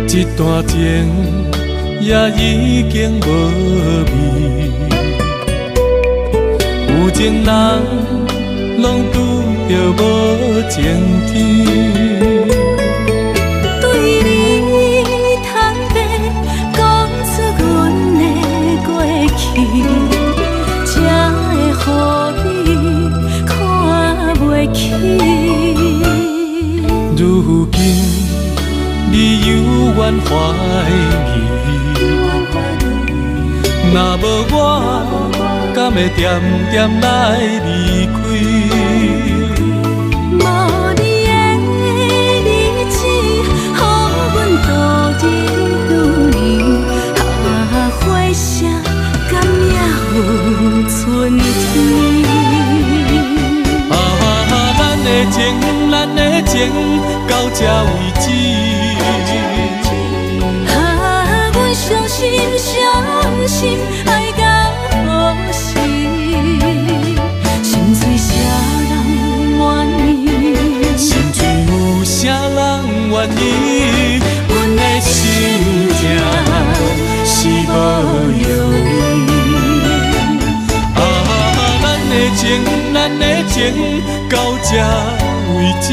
一段情也已经无味，有情人拢拄着无情天。对你坦白讲出阮的过去，才会予你看袂起。如今你犹原怀疑，若无我，敢会点点来离开？无你的日子，予阮度日如年，花声敢也有春天？咱的情，咱的情，到这为止。阮伤心伤心，爱到何时？心碎啥人愿意？心碎有啥人愿意？阮的心痛是无容易。咱的情，咱的情，到这为止。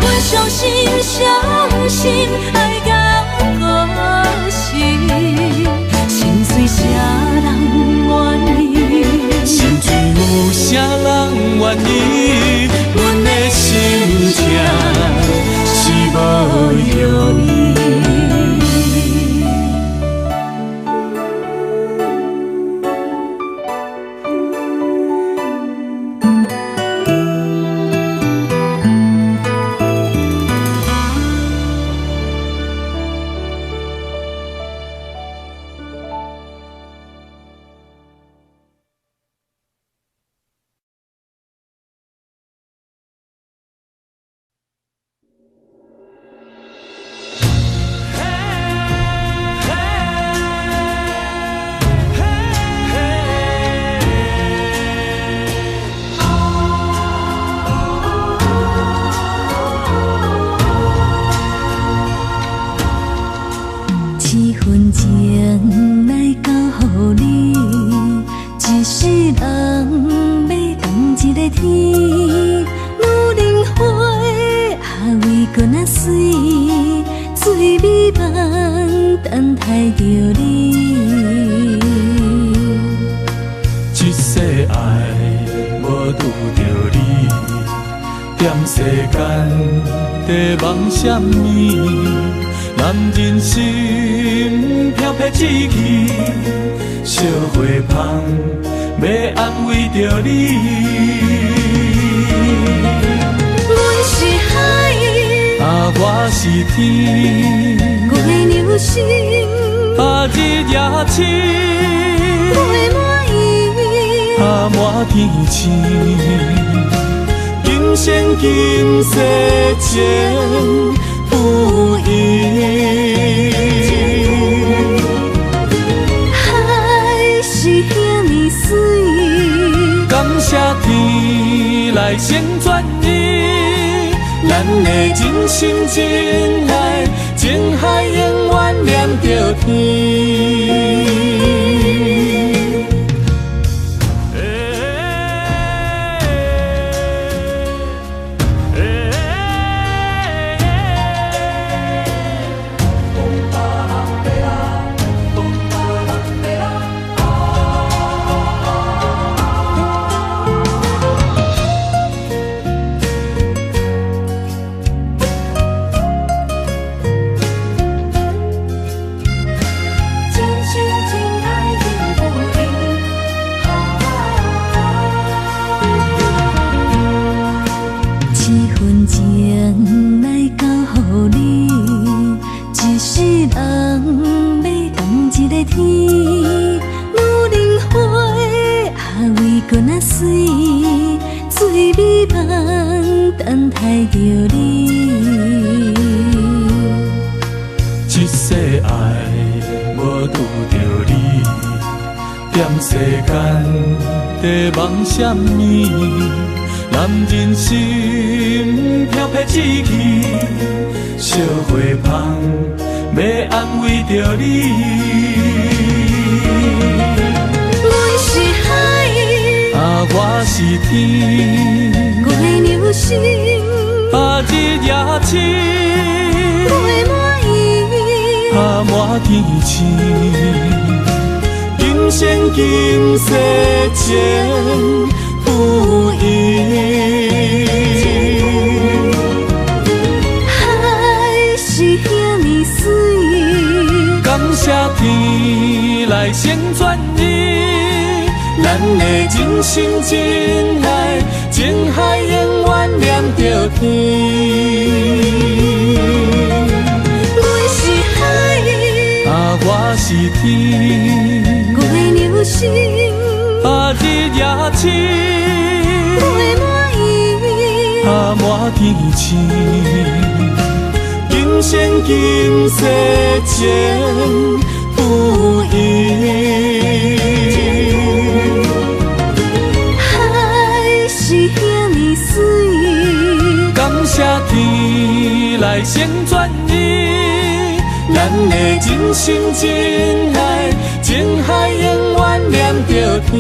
阮伤心伤心，爱到何时？心碎啥人愿意？心碎有啥人愿意？阮的心痛是无容易。若水，水美梦等待着你。一世爱无拄着你，踮世间在梦什么？男人心飘撇志气，烧花香要安慰着你。阮是海，我是天，月流星，日夜星，月满意，满天星。今生今世情不移。海是遐尼水，感谢天来成全你，咱的真心真爱，情海永远念着天。等待着你，一世爱无拄着你，踮世间在梦什么？男人心飘撇志气，烧花香要安慰着你。阮是海，我是天，月流星，日夜星，月满意，满天星。今生今世情不移。海是遐尼水，感谢天来成全你，咱的真心真爱，情海永远念着天。阮是海，我是天，月流星，日夜星，月满意，满天星。今生今世情不移。海是遐尼水，感谢天来成全你，咱的真心真爱，情海永远念着天。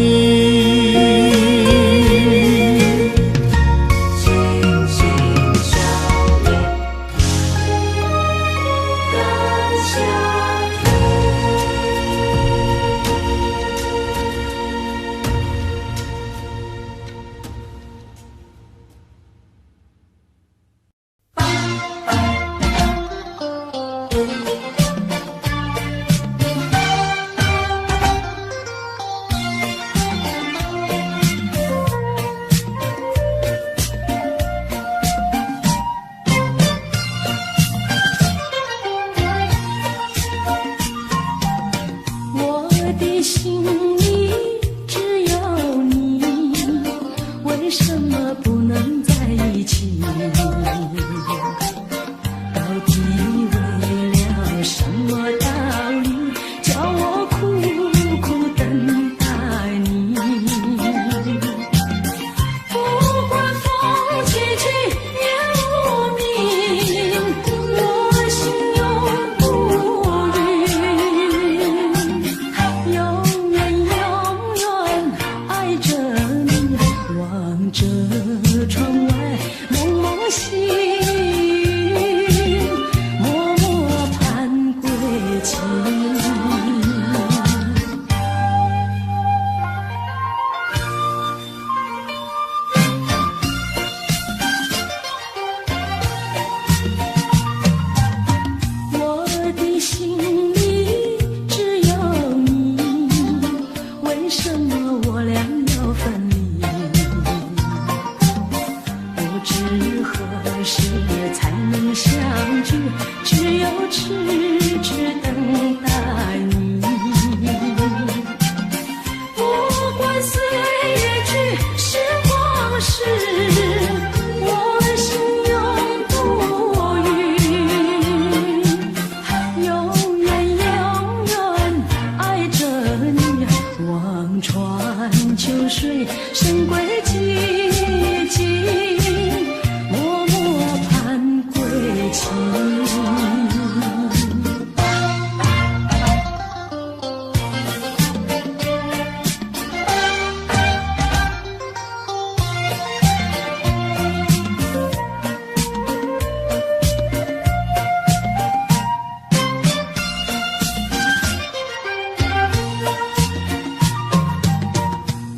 痴痴等待你。不管岁月去，时光逝，我心永不渝，永远永远爱着你。望穿秋水，深归寂静，默默盼归期。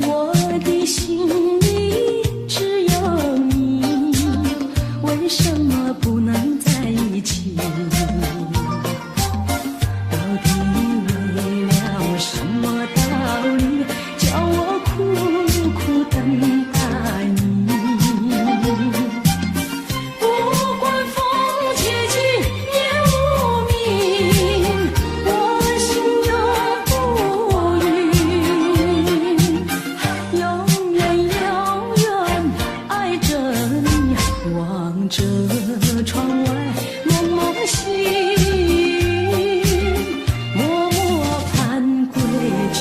我的心里只有你，为什么不能在一起？到底为了什么道理，叫我苦苦等待你？不管风凄凄夜无明，我心永不渝，永远永远爱着你。望着窗外蒙蒙细雨，默默盼归期。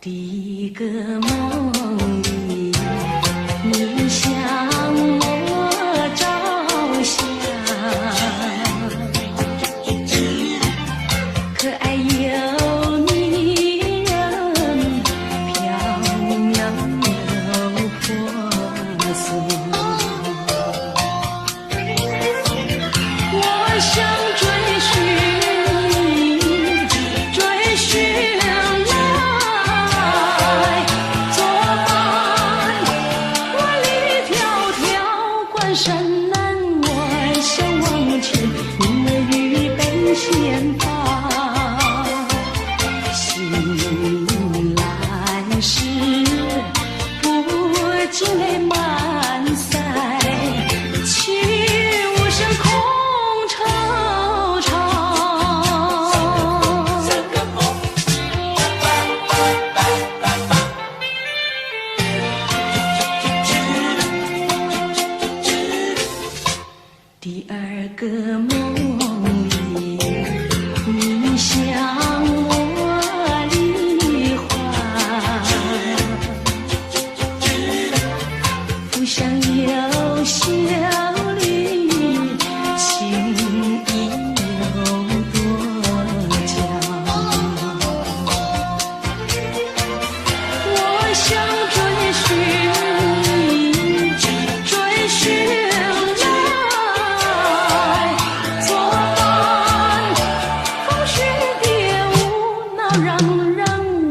第一个梦里，你向我照相，可爱又迷人，飘渺又婆娑。我想追寻你，追寻来作伴。万里迢迢，关山难，我想往前，因为预备先发。醒来时，不禁泪满腮，泣无声空惆怅。第二个梦里，你向我梨花，浮想有笑里，情意有多娇。我想追寻你，追寻来作伴。风雪蝶舞，闹让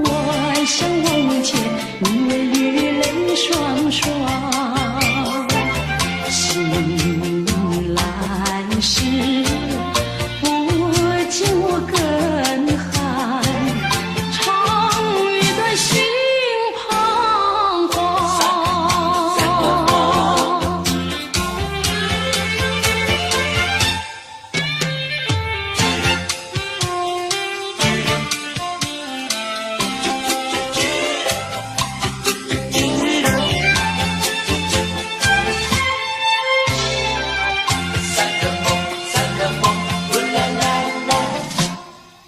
我想往前，因为雨泪双双。醒来时，不禁我更寒，长雨断心彷徨。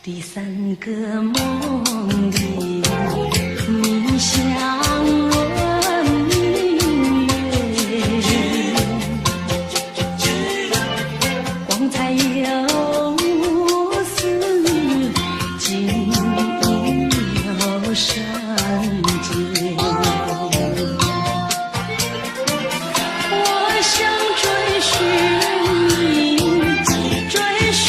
第三个梦里，你向我明月，光彩有丝，景有山间。我想追寻你，追寻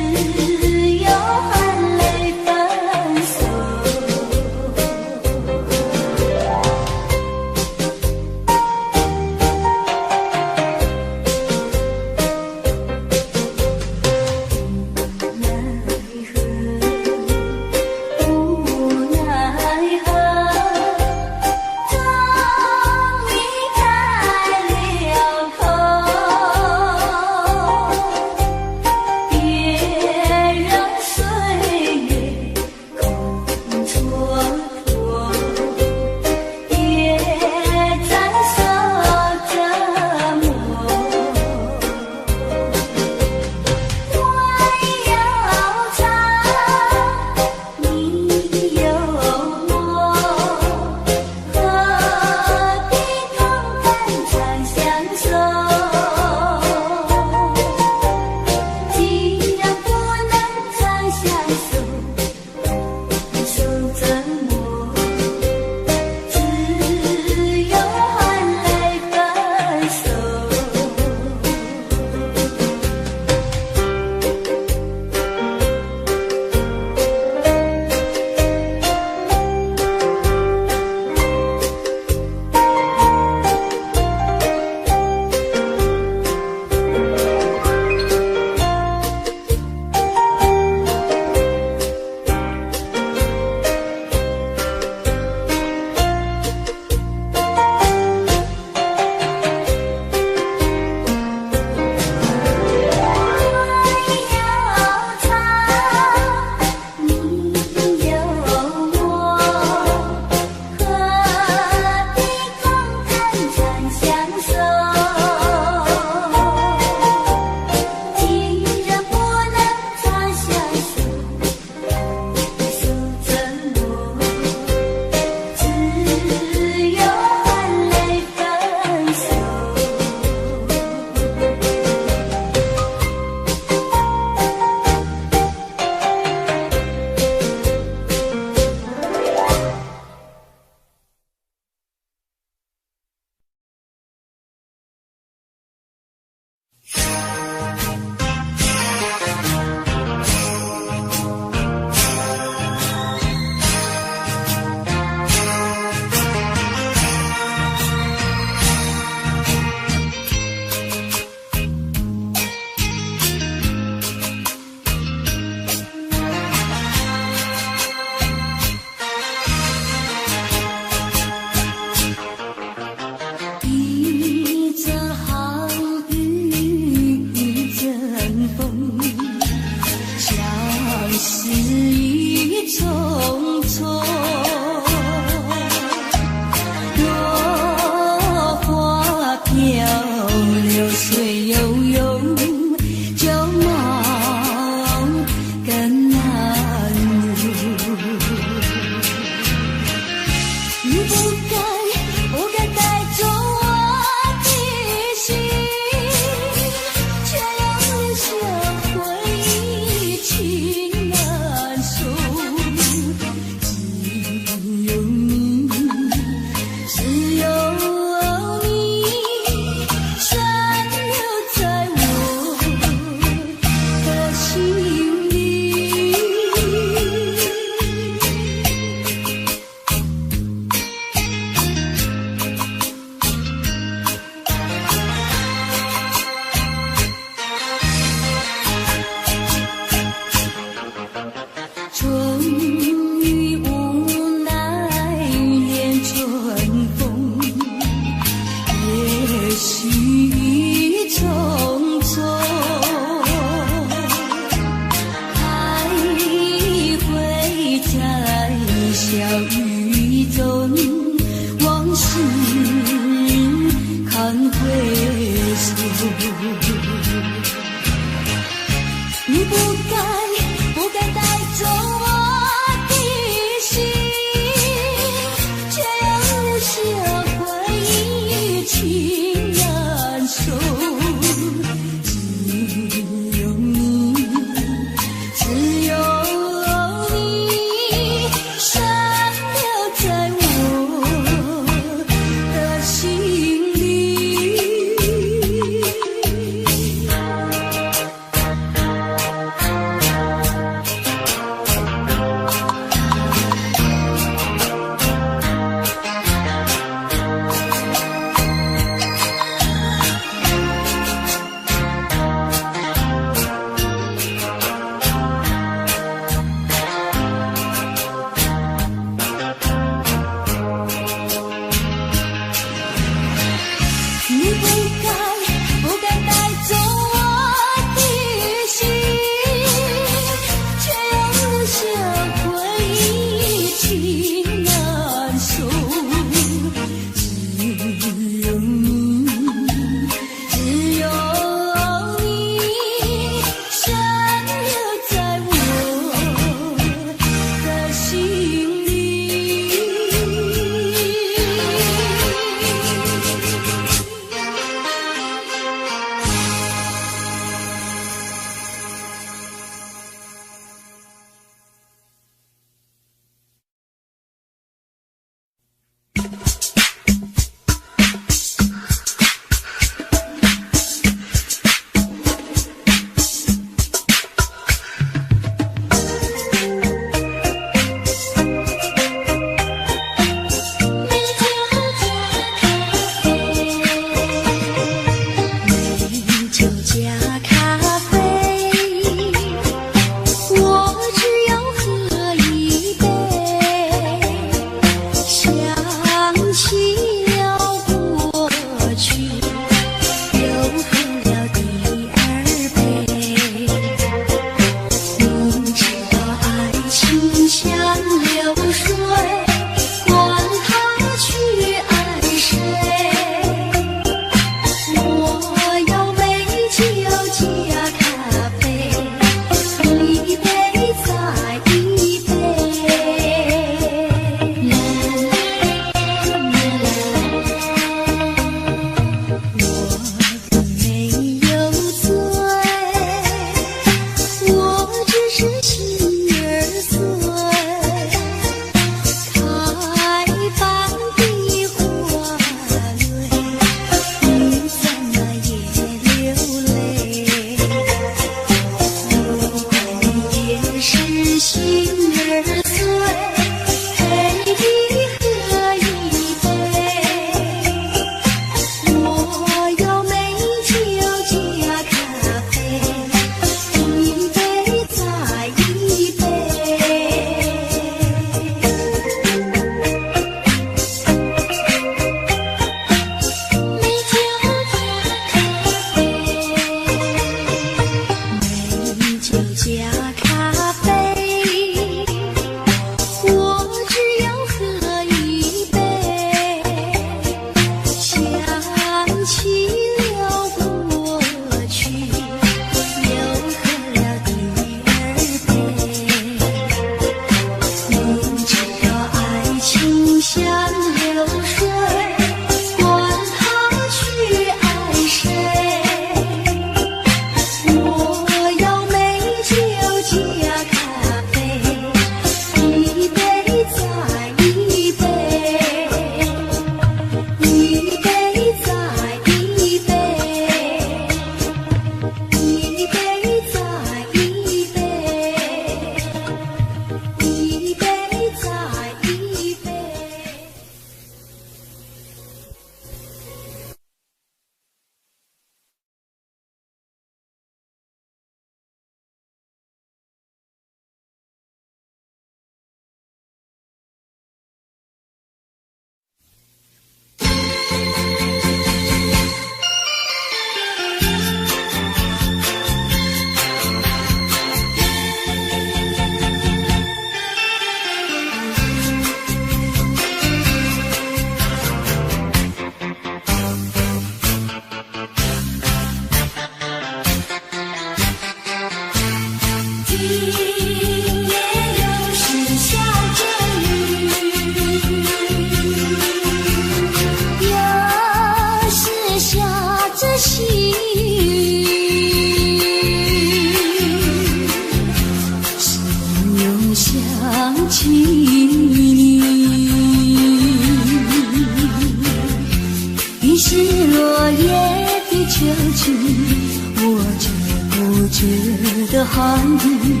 的寒雨，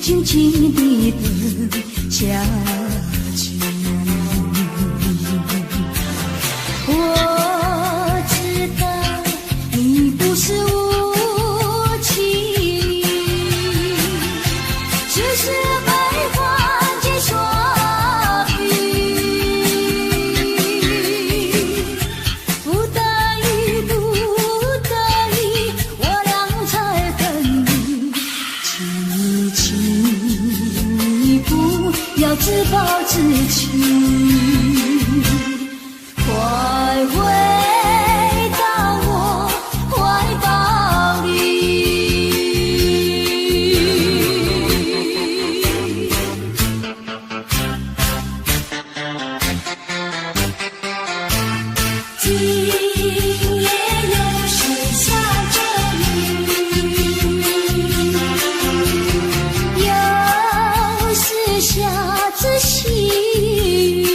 静静地等下去。我知道你不是无情，只是被环境所逼。不得已，不得已，我俩才跟你亲一步，要自暴自弃。快回到我怀抱里。今夜又是下着雨，又是下着细雨。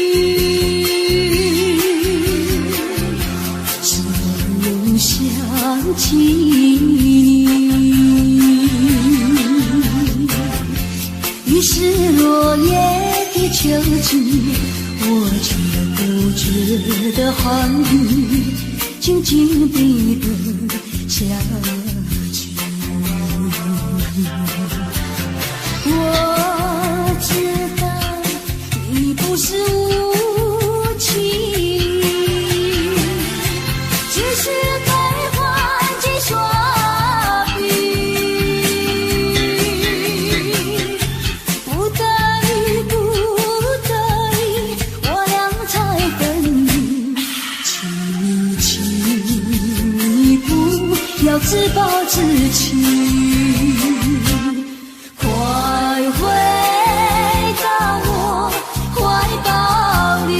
想起你，于是落叶的秋季，我却不觉得寒雨，静静地等下去。我知道你不是无情，只是所逼，不得已，不得已，我俩才跟你亲一步，要自暴自弃。快回到我怀抱里。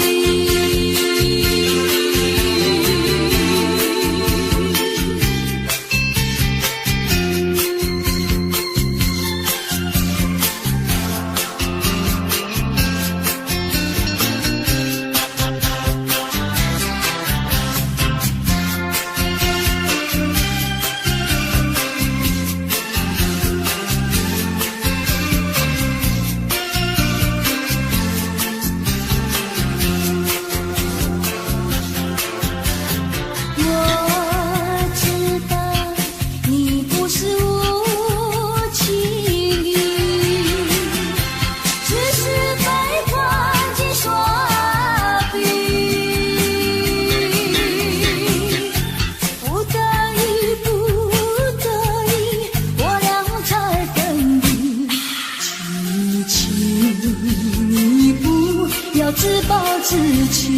自暴自弃，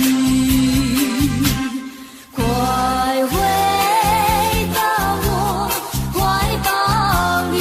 快回到我怀抱里。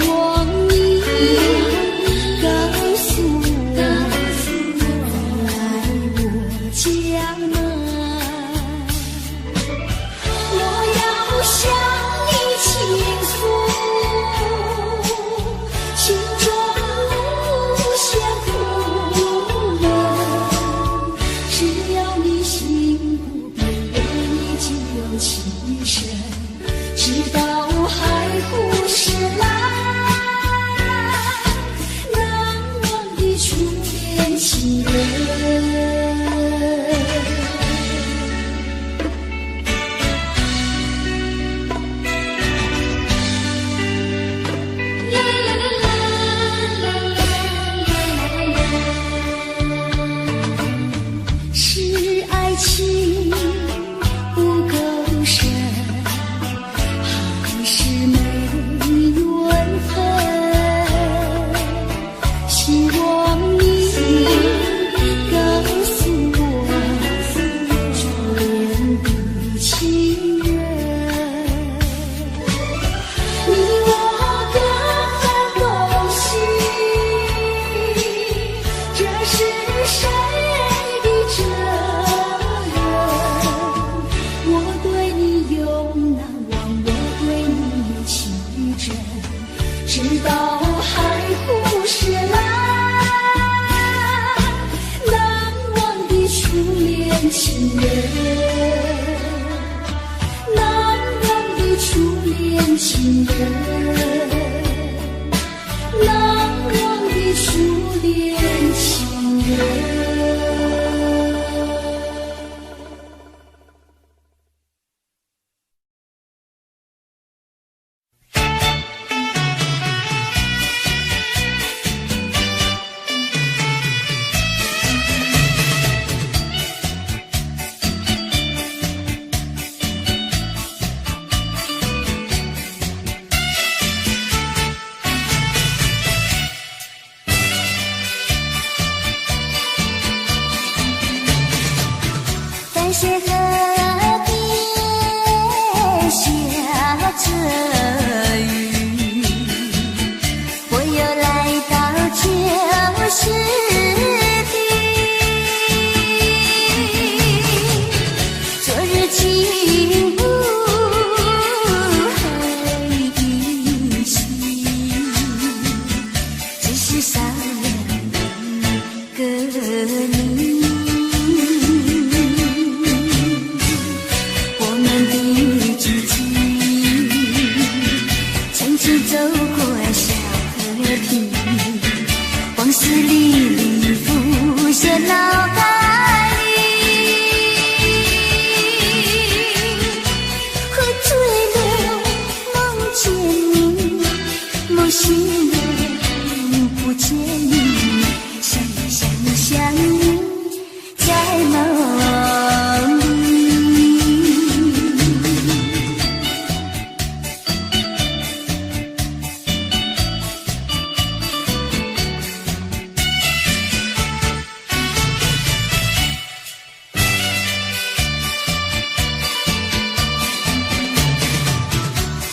望你告诉我，在我家门。我要向你倾诉心中无限苦闷，只要你心不变，我已经有情深，直到海枯石烂，难忘的初恋情人。是爱情不够深，还是没缘分？希望你告诉我，初恋的情人，你我各分东西，这是谁的责任？我对你永难忘，我对你有情真，直到海枯石烂，难忘的初恋情人，难忘的初恋情人，难忘的初恋情人。淡水河边下着雨，我又来到旧时地。昨日情不回忆起，只是少了一个你。走过小河堤，往事历历浮现脑海里，喝醉了梦见你，梦醒了不见你，想你在梦里。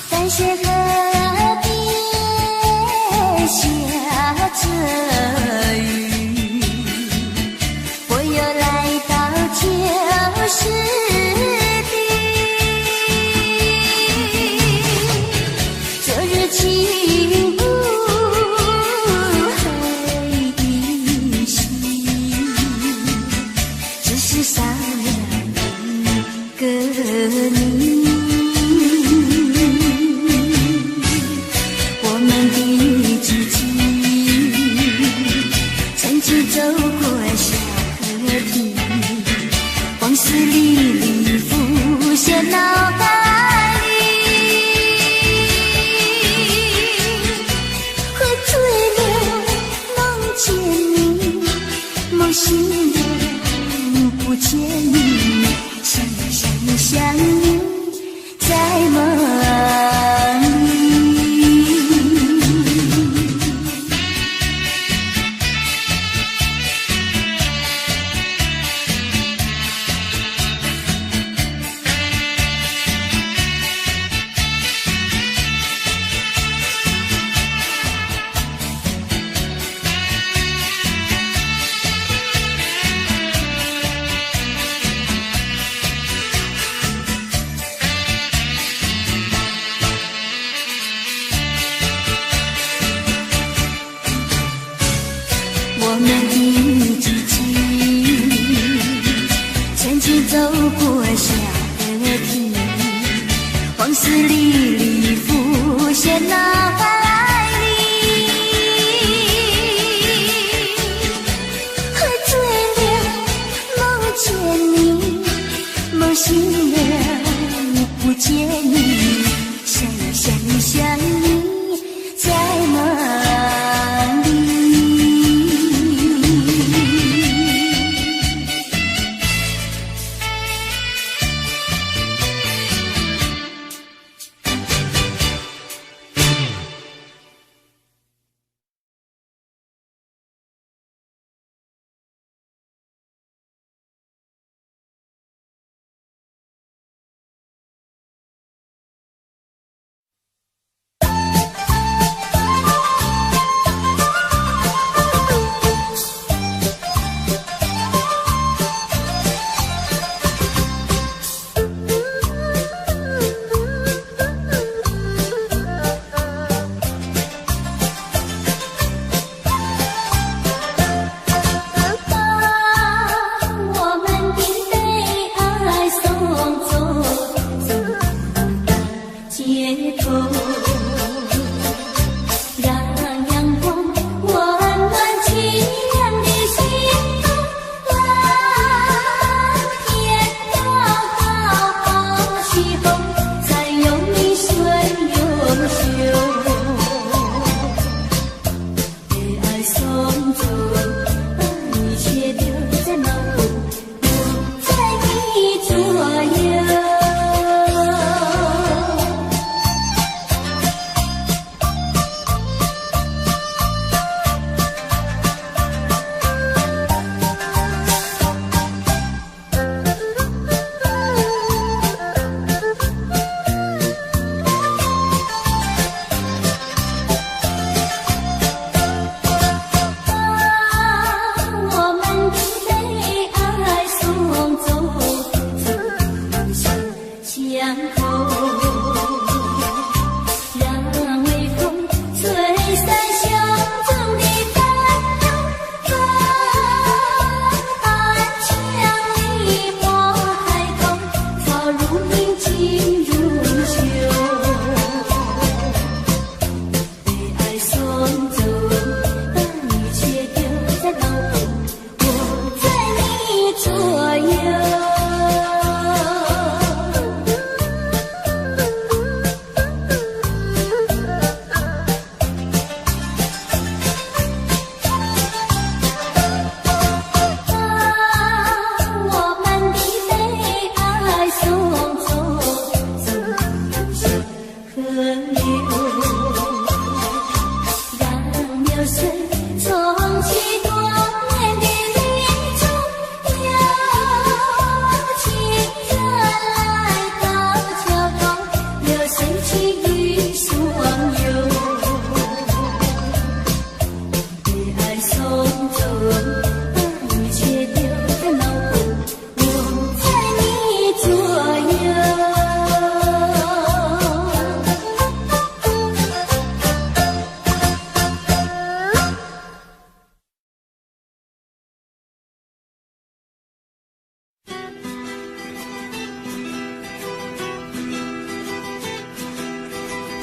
淡水河边下着雨，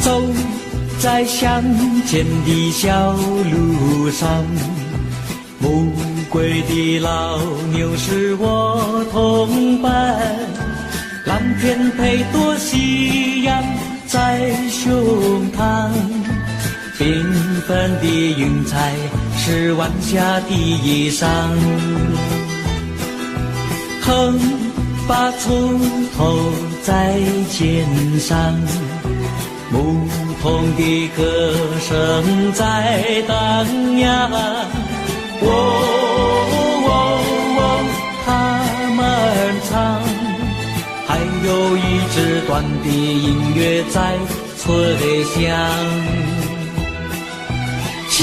走在乡间的小路上，暮归的老牛是我同伴，蓝天配朵夕阳在胸膛，缤纷的云彩是晚霞的衣裳，横把锄头在肩上，牧童的歌声在荡漾，他们唱，还有一支短的音乐在吹响，笑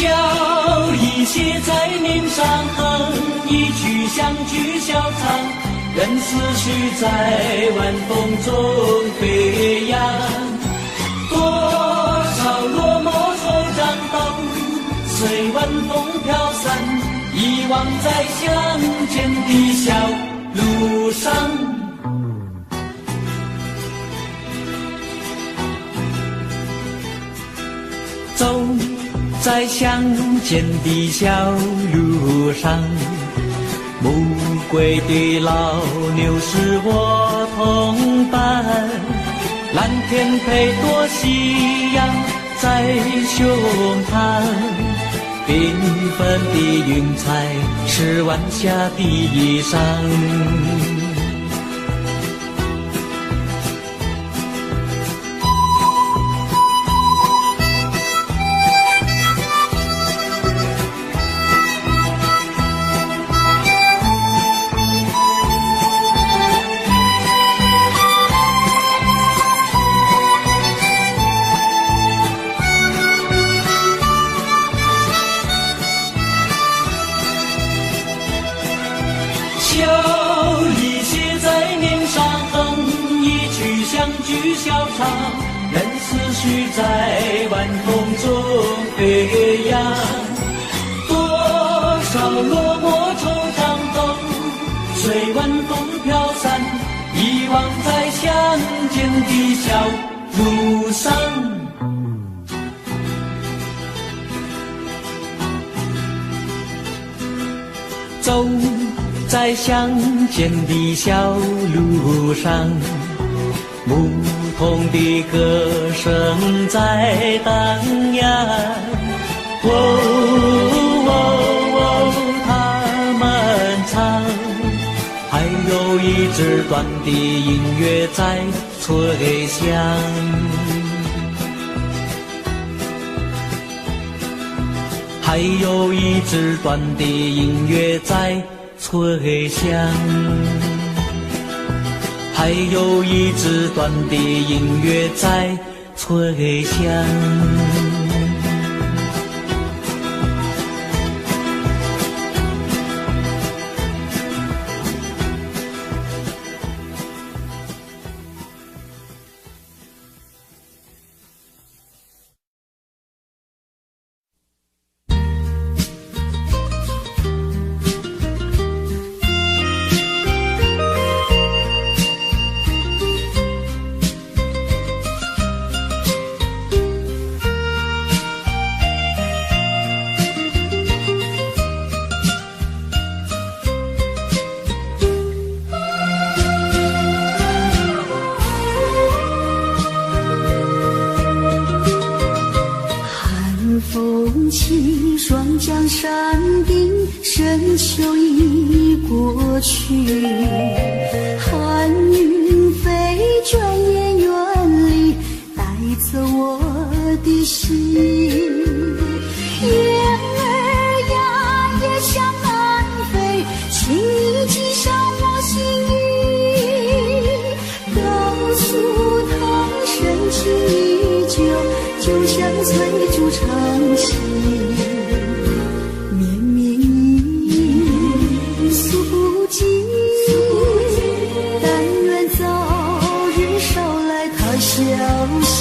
意写在脸上，哼一曲乡居小唱，任思绪在晚风中飞扬。多少落寞惆怅都随晚风飘散，遗忘在乡间的小路上。走在乡间的小路上，暮归的老牛是我同伴，蓝天配朵夕阳在胸膛，缤纷的云彩是晚霞的衣裳，任思绪在晚风中飞扬，多少落寞惆怅都随晚风飘散，遗忘在乡间的小路上。走在乡间的小路上，牧童的歌声在荡漾，他们唱，还有一支短的音乐在吹响，还有一支短的音乐在吹响，还有一支短的音乐在吹响。我的心，远心，绵绵意诉不尽，但愿早日捎来他消息。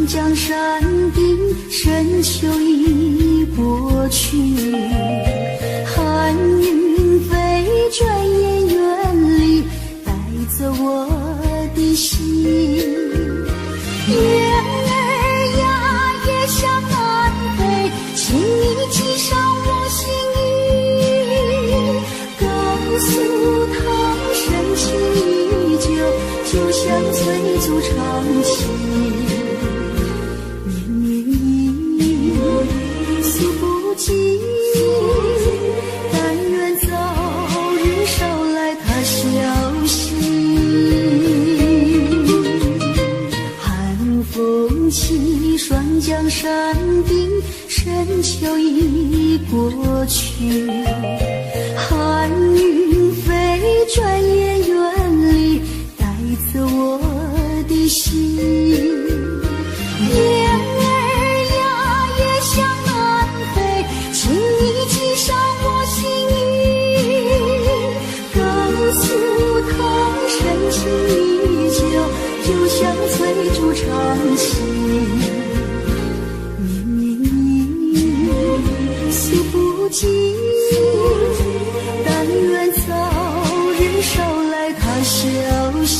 江山定，深秋已过去，寒云飞，转眼远离，带走我的心。月儿呀，也向南飞，请你寄上我心意，告诉他深情依旧，就像催促长情。但愿早日捎来他消息。寒风起，霜降山顶，深秋已过去，寒云飞，转眼远离，带走我的心。月儿呀，也向南飞，请你寄上我心意，告诉他深情依旧，就像催促长情。绵绵意诉不尽，但愿早日捎来他消息。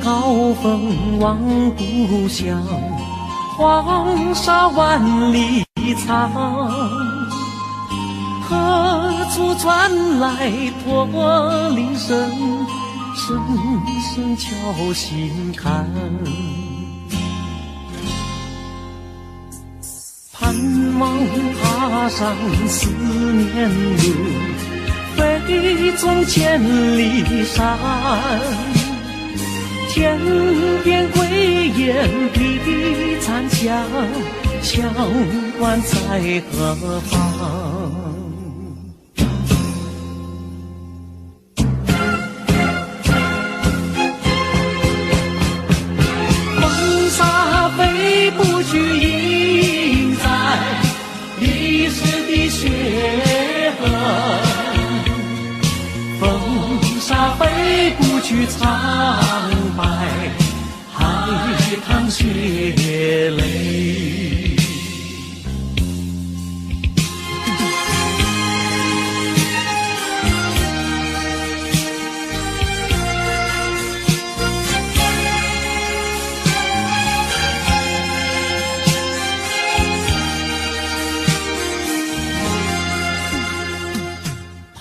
高峰望故乡，黄沙万里长。何处传来驼铃声，声声敲心坎。盼望踏上思念路，飞纵千里山。天边归雁披残香，乡关在何方？黄沙飞不去，印在历史的血痕。风沙飞不去，苍白海棠血泪。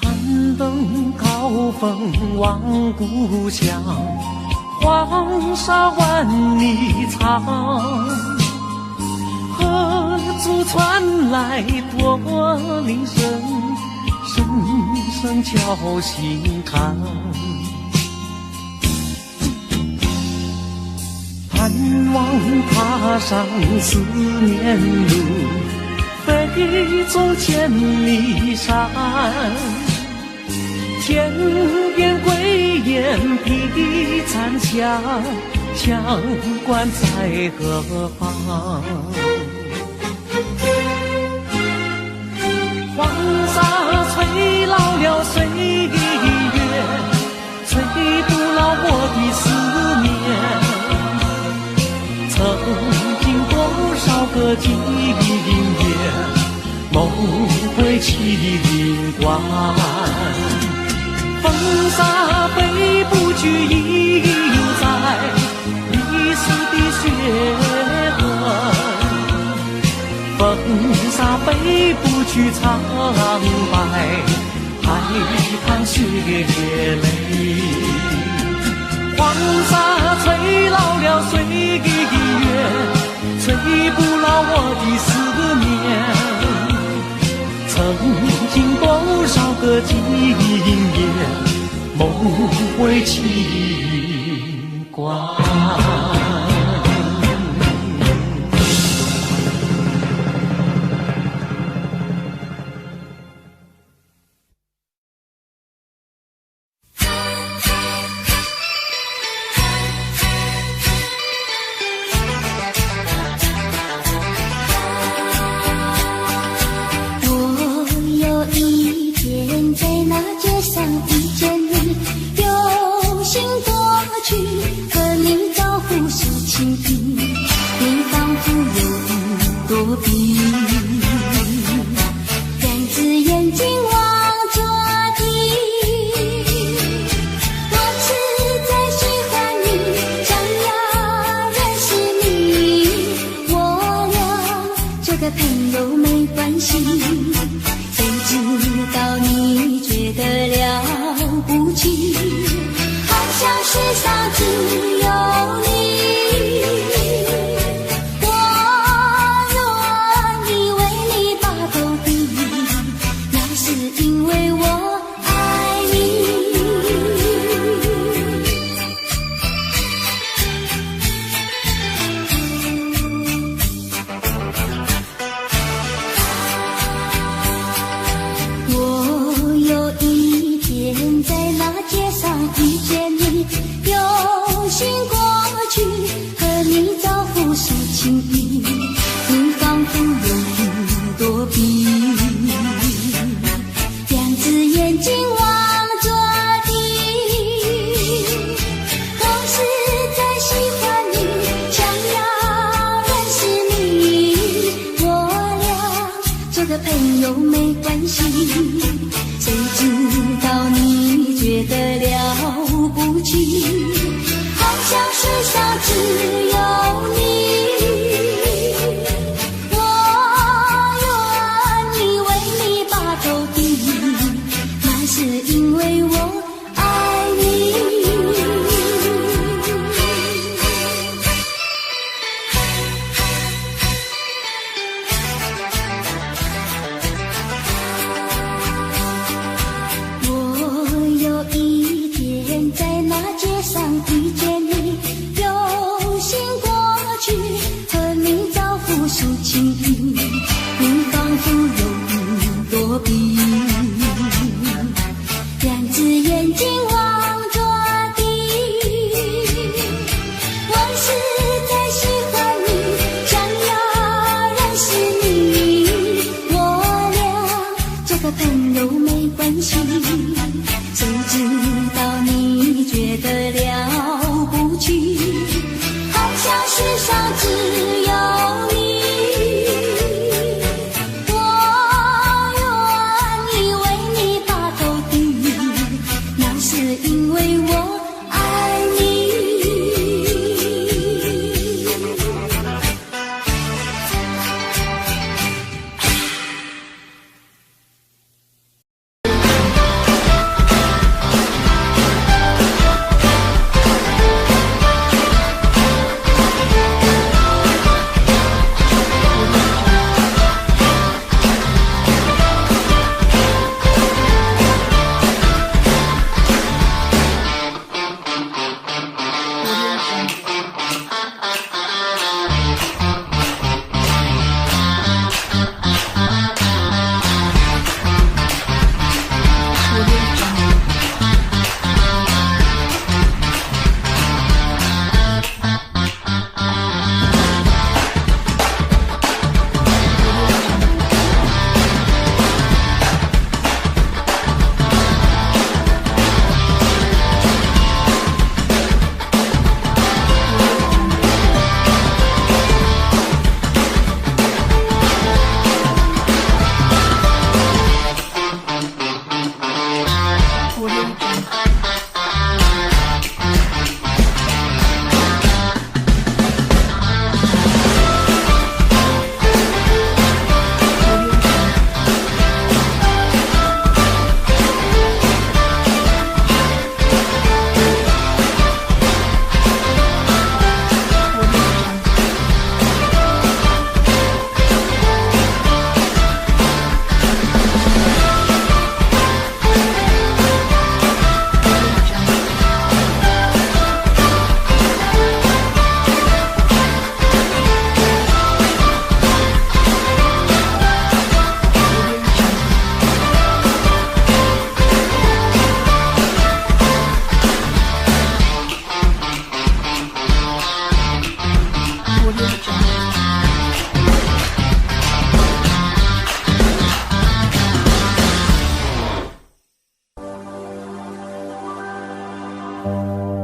攀登高峰望故乡，黄沙万里长。何处传来驼铃声，声声敲心坎。盼望踏上思念路，飞纵千里山。天边归雁披残香，乡关在何方？黄沙催老了岁月，情关。风沙飞不去，印在历史的血痕。风沙飞不去，苍白海棠血泪。黄沙吹老了岁月，吹不老我的思念。曾经多少个今夜，梦回情关。啊。